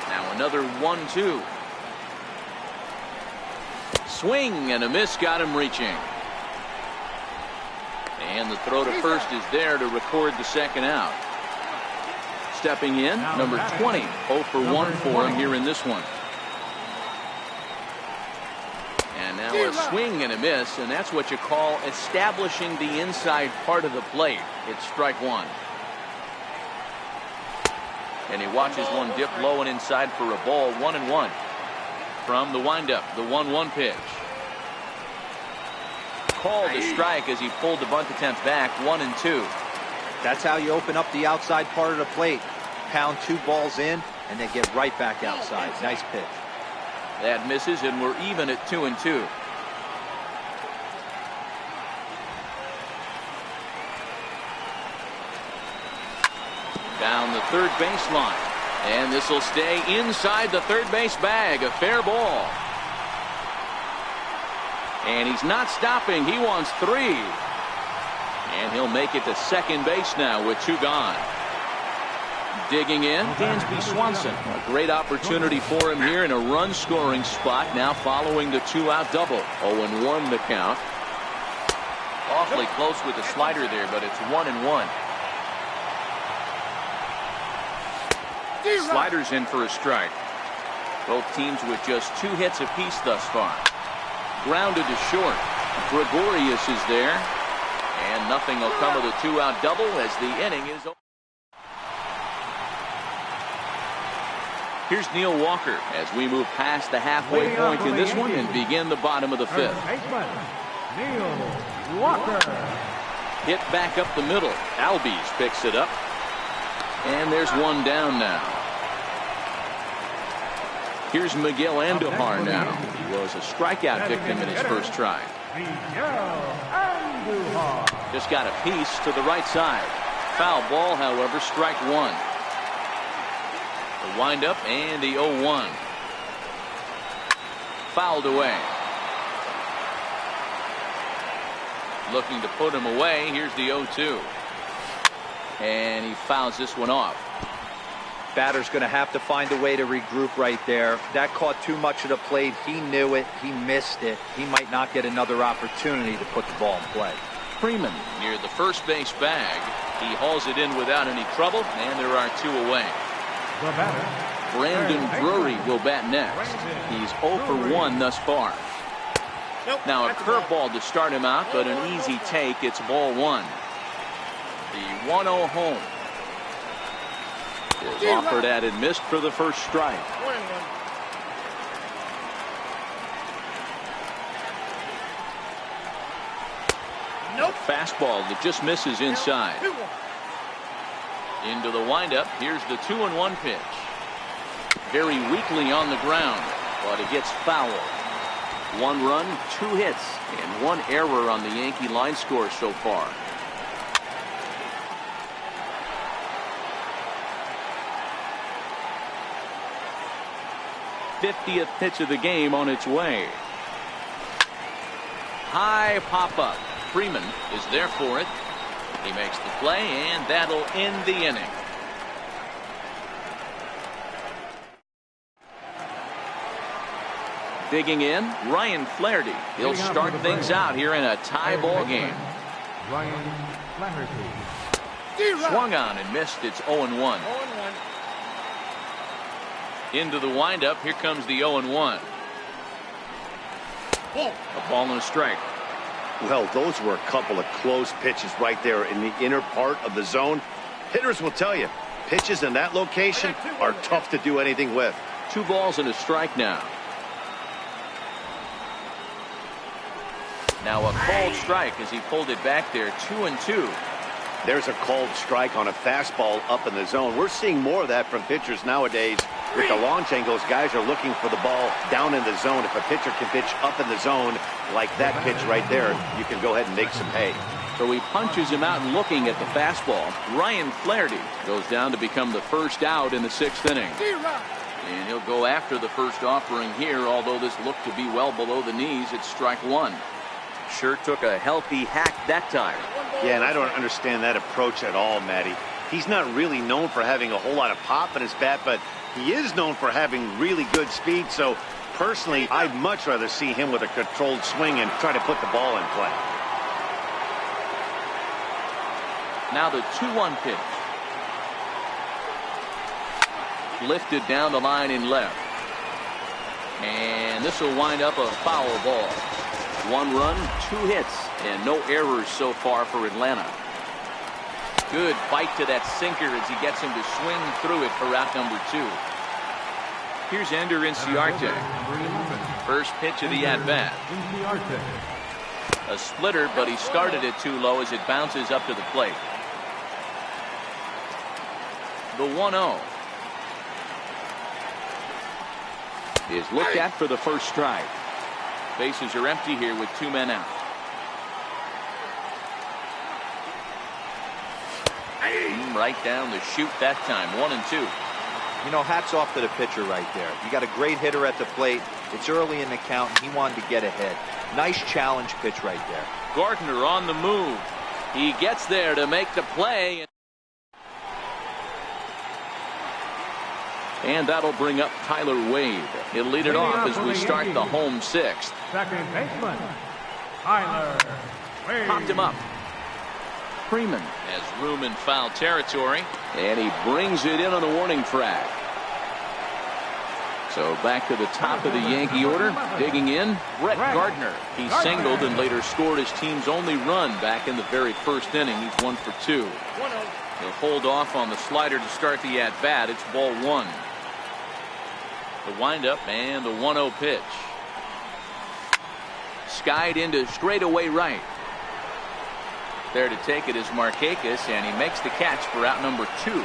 Now another 1-2. Swing and a miss got him reaching. And the throw to first is there to record the second out. Stepping in, number 20. 0 for 1 for him here in this one. And now a swing and a miss, and that's what you call establishing the inside part of the plate. It's strike one. And he watches one dip low and inside for a ball. 1-1. From the windup, the 1-1 pitch. Called a strike as he pulled the bunt attempt back. 1-2. That's how you open up the outside part of the plate. Pound 2 balls in and then get right back outside. Nice pitch. That misses, and we're even at 2-2. Down the third baseline, and this will stay inside the third base bag. A fair ball. And he's not stopping. He wants 3. And he'll make it to second base now with 2 gone. Digging in, Dansby Swanson. A great opportunity for him here in a run-scoring spot now following the 2-out double. 0-1 the count. Awfully close with the slider there, but it's 1-1. Sliders in for a strike. Both teams with just 2 hits apiece thus far. Grounded to short. Gregorius is there. And nothing will come of the 2-out double as the inning is over. Here's Neil Walker as we move past the halfway point in this one and begin the bottom of the 5th. Neil Walker. Hit back up the middle. Albies picks it up. And there's one down now. Here's Miguel Andujar now. He was a strikeout victim in his first try. Just got a piece to the right side. Foul ball, however, strike 1. The windup and the 0-1. Fouled away. Looking to put him away. Here's the 0-2. And he fouls this one off. Batter's going to have to find a way to regroup right there. That caught too much of the plate. He knew it. He missed it. He might not get another opportunity to put the ball in play. Freeman near the first base bag. He hauls it in without any trouble, and there are 2 away. Brandon Drury will bat next. He's 0 for 1 thus far. Now a curveball to start him out, but an easy take. It's ball 1. The 1-0 home is offered at and missed for the first strike. Fastball that just misses inside. Into the windup. Here's the 2-1 pitch. Very weakly on the ground, but it gets fouled. 1 run, 2 hits, and 1 error on the Yankee line score so far. '50th pitch of the game on its way. High pop-up. Freeman is there for it. He makes the play, and that'll end the inning. Digging in, Ryan Flaherty. He'll start things out here in a tie ball game. Ryan Flaherty. Swung on and missed. It's 0-1. 0-1. Into the windup. Here comes the 0-1. A ball and a strike. Well, those were a couple of close pitches right there in the inner part of the zone. Hitters will tell you, pitches in that location are tough to do anything with. 2 balls and a strike now. Now a called strike as he pulled it back there. 2-2. There's a called strike on a fastball up in the zone. We're seeing more of that from pitchers nowadays. With the launch angles, guys are looking for the ball down in the zone. If a pitcher can pitch up in the zone like that pitch right there, you can go ahead and make some hay. So he punches him out and looking at the fastball. Ryan Flaherty goes down to become the first out in the 6th inning. And he'll go after the first offering here, although this looked to be well below the knees. It's strike 1. Sure took a healthy hack that time. Yeah, and I don't understand that approach at all, Matty. He's not really known for having a whole lot of pop in his bat, but he is known for having really good speed. So personally, I'd much rather see him with a controlled swing and try to put the ball in play. Now the 2-1 pitch. Lifted down the line in left. And this will wind up a foul ball. 1 run, 2 hits, and no errors so far for Atlanta. Good bite to that sinker as he gets him to swing through it for out number 2. Here's Ender Inciarte. First pitch of the at-bat. A splitter, but he started it too low as it bounces up to the plate. The 1-0 is looked at for the first strike. Bases are empty here with 2 men out. Right down the chute that time. 1-2. You know, hats off to the pitcher right there. You got a great hitter at the plate. It's early in the count, and he wanted to get ahead. Nice challenge pitch right there. Gardner on the move. He gets there to make the play. And that'll bring up Tyler Wade. He'll lead it off as we start the home 6th. Second baseman, Tyler Wade. Popped him up. Freeman has room in foul territory, and he brings it in on the warning track. So back to the top of the Yankee order. Digging in, Brett Gardner. He singled and later scored his team's only run back in the very first inning. He's 1 for 2. 1-0. He'll hold off on the slider to start the at-bat. It's ball 1. The windup and the 1-0 pitch. Skied into straightaway right. There to take it is Markakis, and he makes the catch for out number 2.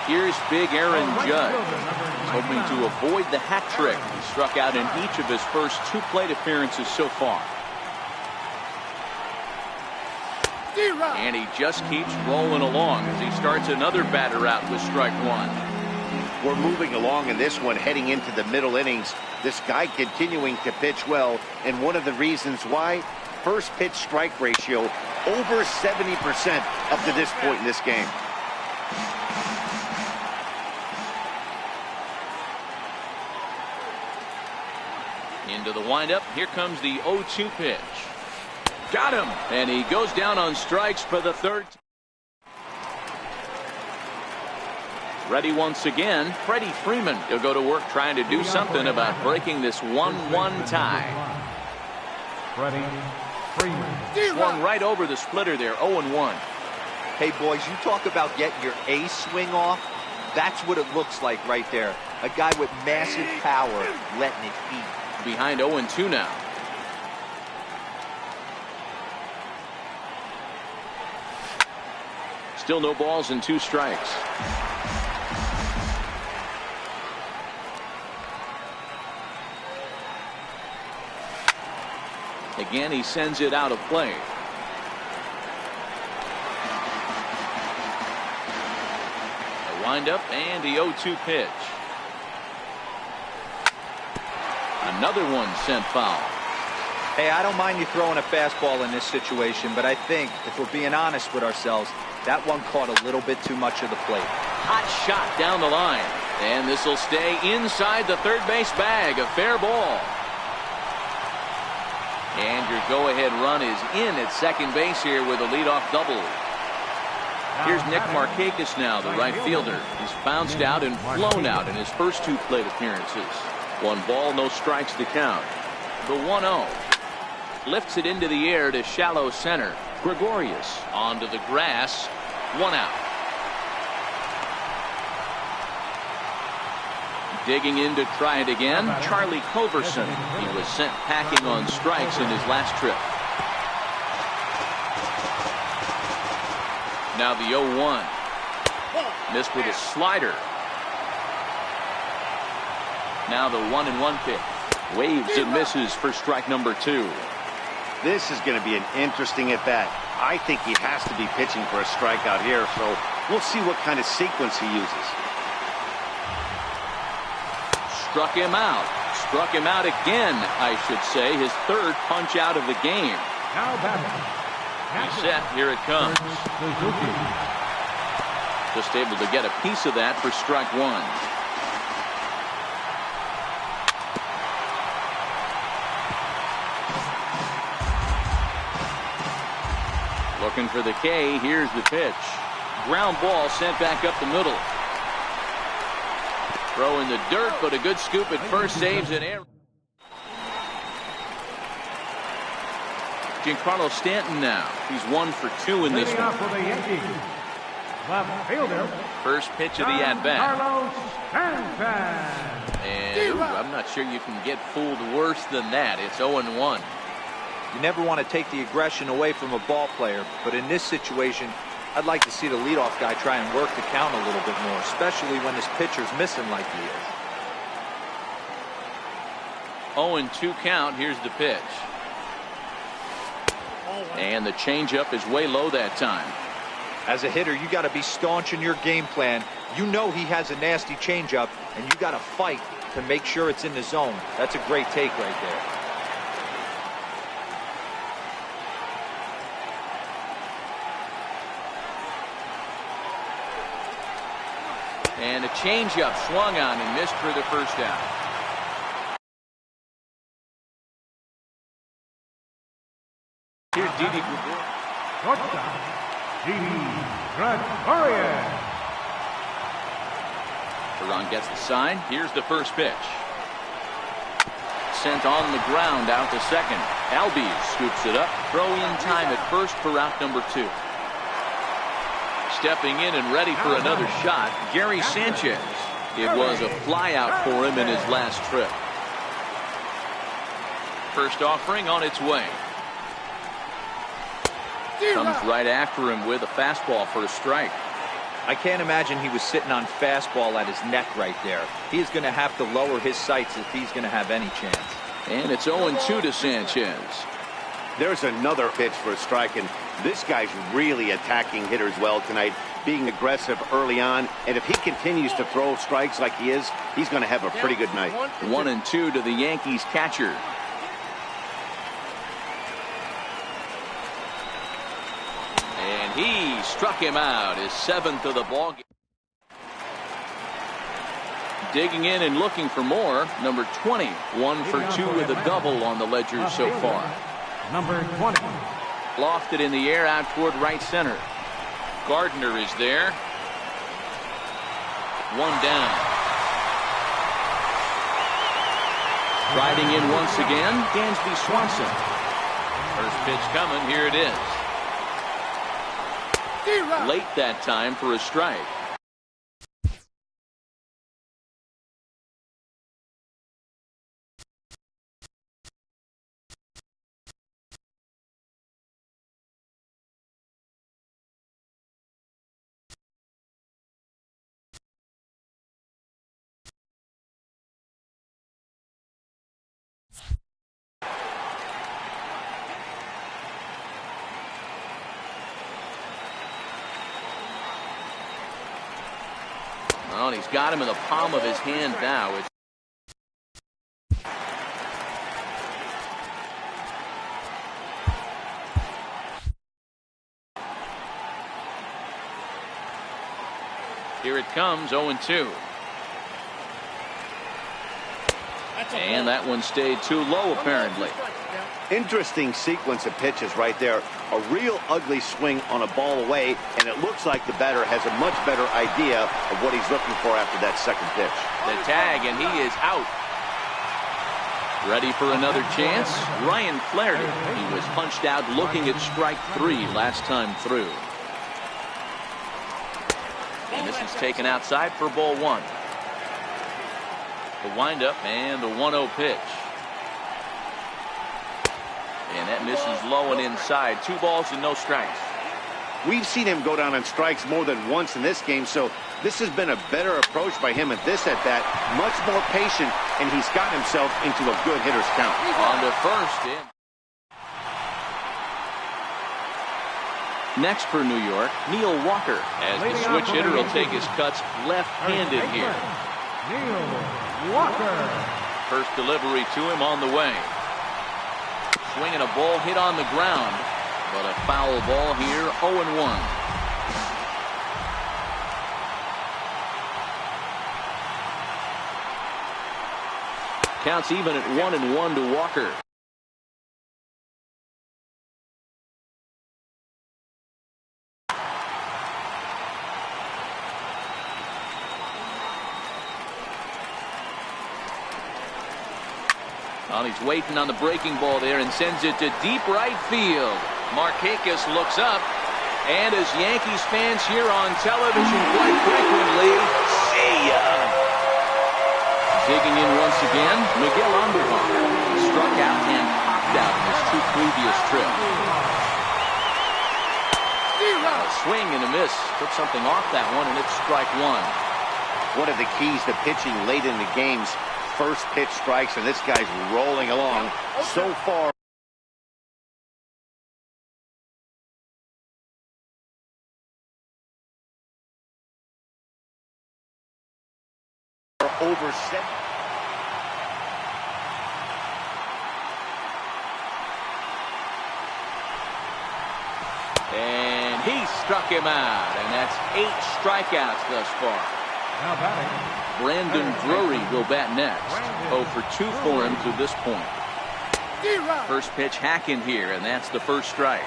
Here's big Aaron Judge. He's hoping to avoid the hat trick. He struck out in each of his first 2 plate appearances so far. And he just keeps rolling along as he starts another batter out with strike 1. We're moving along in this one, heading into the middle innings. This guy continuing to pitch well, and one of the reasons why, first pitch strike ratio over 70% up to this point in this game. Into the windup. Here comes the 0-2 pitch. Got him, and he goes down on strikes for the 3rd. Ready once again, Freddie Freeman. He'll go to work trying to do something about breaking this 1-1 tie. Freddie Freeman. Swung right over the splitter there. 0-1. Hey, boys, you talk about getting your A swing off. That's what it looks like right there. A guy with massive power letting it eat. Behind 0-2 now. Still no balls and 2 strikes. Again, he sends it out of play. A windup and the 0-2 pitch. Another one sent foul. Hey, I don't mind you throwing a fastball in this situation, but I think if we're being honest with ourselves, that one caught a little bit too much of the plate. Hot shot down the line. And this will stay inside the third base bag. A fair ball. And your go-ahead run is in at second base here with a leadoff double. Here's Nick Markakis now, the right fielder. He's bounced out and flown out in his first 2 plate appearances. 1 ball, no strikes to count. The 1-0. Lifts it into the air to shallow center. Gregorius onto the grass. 1 out. Digging in to try it again, Charlie Culverson. He was sent packing on strikes in his last trip. Now the 0-1. Missed with a slider. Now the 1-1 pitch. Waves and misses for strike number 2. This is going to be an interesting at-bat. I think he has to be pitching for a strikeout here, so we'll see what kind of sequence he uses. Struck him out. Struck him out again, I should say. His 3rd punch out of the game. Now batting. He's set. Here it comes. Just able to get a piece of that for strike 1. Looking for the K. Here's the pitch. Ground ball sent back up the middle. Throw in the dirt, but a good scoop at first, saves an error. Giancarlo Stanton now. He's 1 for 2 in this one. For the Yankees, left fielder. First pitch of the at-bat. Stanton. And I'm not sure you can get fooled worse than that. It's 0-1. You never want to take the aggression away from a ball player, but in this situation, I'd like to see the leadoff guy try and work the count a little bit more, especially when his pitcher's missing like he is. 0-2 count. Here's the pitch. And the changeup is way low that time. As a hitter, you got to be staunch in your game plan. You know he has a nasty changeup, and you got to fight to make sure it's in the zone. That's a great take right there. And a changeup swung on and missed for the first out. Here's Didi Gregorius. Shortstop, Didi Gregorius. Perron gets the sign. Here's the first pitch. Sent on the ground out to second. Albies scoops it up. Throw in time at first for out number 2. Stepping in and ready for another shot, Gary Sanchez. It was a flyout for him in his last trip. First offering on its way. Comes right after him with a fastball for a strike. I can't imagine he was sitting on fastball at his neck right there. He is going to have to lower his sights if he's going to have any chance. And it's 0-2 to Sanchez. There's another pitch for a strike, and this guy's really attacking hitters well tonight, being aggressive early on. And if he continues to throw strikes like he is, he's going to have a pretty good night. 1-2 to the Yankees catcher. And he struck him out, his 7th of the ball game. Digging in and looking for more, number 20. 1 for 2 with a double on the ledger so far. Number 20. Lofted in the air out toward right center. Gardner is there. 1 down. Riding in once again, Dansby Swanson. First pitch coming, here it is. Late that time for a strike. got him in the palm of his hand now. Here it comes, 0-2. And that one stayed too low, apparently. Interesting sequence of pitches right there. A real ugly swing on a ball away, and it looks like the batter has a much better idea of what he's looking for after that second pitch. The tag, and he is out. Ready for another chance? Ryan Flaherty. He was punched out looking at strike 3 last time through. And this is taken outside for ball 1. The windup and the 1-0 pitch. And that misses low and inside. 2 balls and no strikes. We've seen him go down on strikes more than once in this game, so this has been a better approach by him at this at-bat. Much more patient, and he's got himself into a good hitter's count. On to first. Next for New York, Neil Walker, as the switch hitter will take his cuts left-handed here. Neil Walker. First delivery to him on the way. Swinging a ball hit on the ground, but a foul ball here, 0-1. Counts even at 1-1 to Walker. Well, he's waiting on the breaking ball there and sends it to deep right field. Markakis looks up, and as Yankees fans here on television quite frequently, see ya! Digging in once again, Miguel Andujar. Struck out and popped out in his 2 previous trips. A swing and a miss. Took something off that one, and it's strike 1. One of the keys to pitching late in the games. First pitch strikes, and this guy's rolling along so far. Over 7. And he struck him out, and that's 8 strikeouts thus far. Now batting. Brandon Drury will bat next. 0 for 2 for him to this point. First pitch hacking here, and that's the first strike.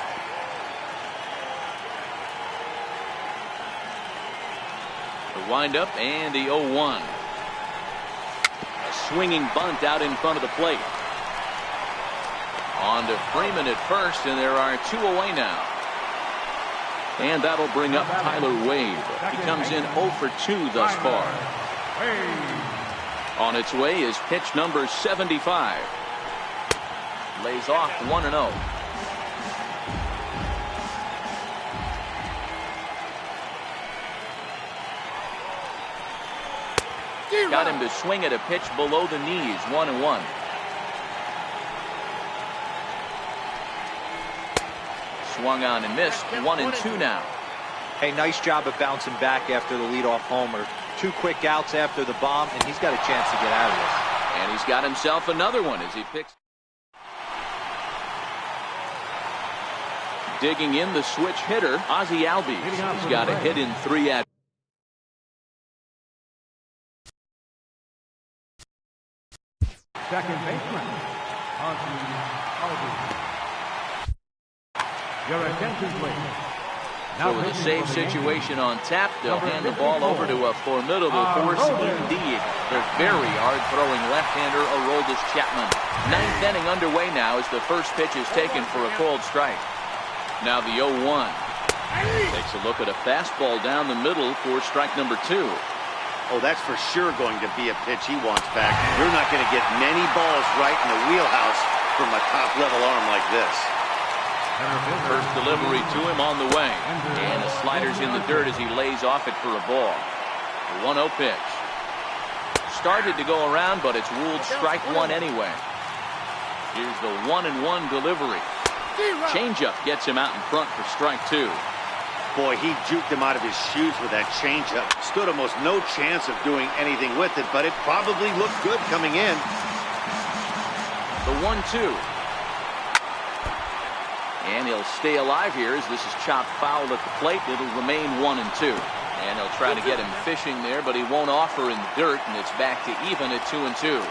The windup and the 0-1. A swinging bunt out in front of the plate. On to Freeman at first, and there are 2 away now. And that'll bring up Tyler Wade. He comes in 0 for 2 thus far. On its way is pitch number 75. Lays off 1-0. Got him to swing at a pitch below the knees. 1-1. Swung on and missed. 1-2 now. Hey, nice job of bouncing back after the leadoff homer. 2 quick outs after the bomb, and he's got a chance to get out of this. And he's got himself another one as he picks. Digging in the switch hitter, Ozzie Albies. He's got a hit in 3 at. Second baseman, Ozzie Albies. Your attention, please. So with a save situation on tap, they'll hand the ball over to a formidable force indeed. Their very hard-throwing left-hander, Aroldis Chapman. 9th inning underway now as the first pitch is taken for a called strike. Now the 0-1. Takes a look at a fastball down the middle for strike number 2. Oh, that's for sure going to be a pitch he wants back. You're not going to get many balls right in the wheelhouse from a top-level arm like this. First delivery to him on the way. And the slider's in the dirt as he lays off it for a ball. The 1-0 pitch. Started to go around, but it's ruled strike 1 anyway. Here's the 1-1 delivery. Changeup gets him out in front for strike 2. Boy, he juked him out of his shoes with that changeup. Stood almost no chance of doing anything with it, but it probably looked good coming in. The 1-2. And he'll stay alive here as this is chopped foul at the plate. It'll remain 1-2. And he'll try to get him fishing there, but he won't offer in the dirt, and it's back to even at 2-2.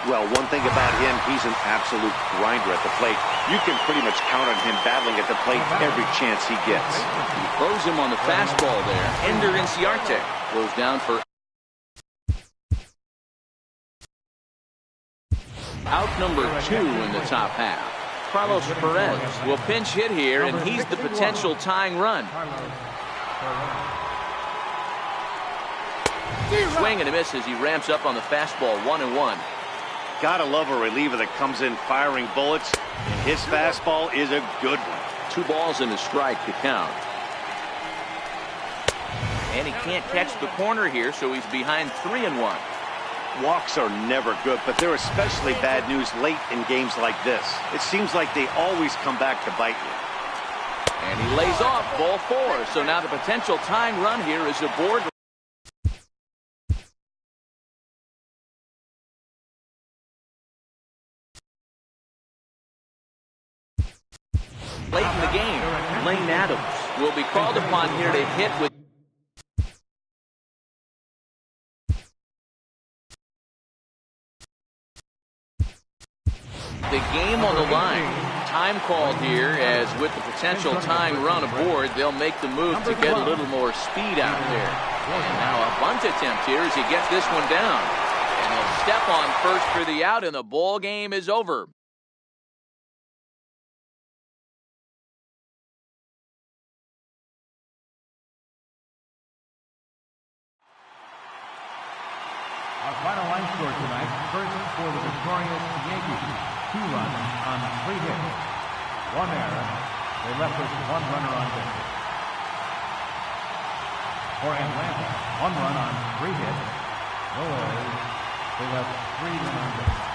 Well, one thing about him, he's an absolute grinder at the plate. You can pretty much count on him battling at the plate every chance he gets. He throws him on the fastball there. Ender Inciarte goes down for out number 2 in the top half. Carlos Perez will pinch hit here, and he's the potential tying run. Swing and a miss as he ramps up on the fastball. 1-1. Gotta love a reliever that comes in firing bullets. And his fastball is a good one. 2 balls and a strike to count. And he can't catch the corner here, so he's behind 3-1. Walks are never good, but they're especially bad news late in games like this. It seems like they always come back to bite you. And he lays off ball 4. So now the potential tying run here is aboard. Late in the game, Lane Adams will be called upon here to hit with the game on the line. Time called here, as with the potential tying run aboard, they'll make the move to get a little more speed out there. And now a bunt attempt here as he gets this one down. And he'll step on first for the out, and the ball game is over. Our final line score tonight, first for the victorious Yankees, 2 runs on 3 hits, 1 error. They left us 1 runner on base. For Atlanta, 1 run on 3 hits, no errors. They left 3 men on base.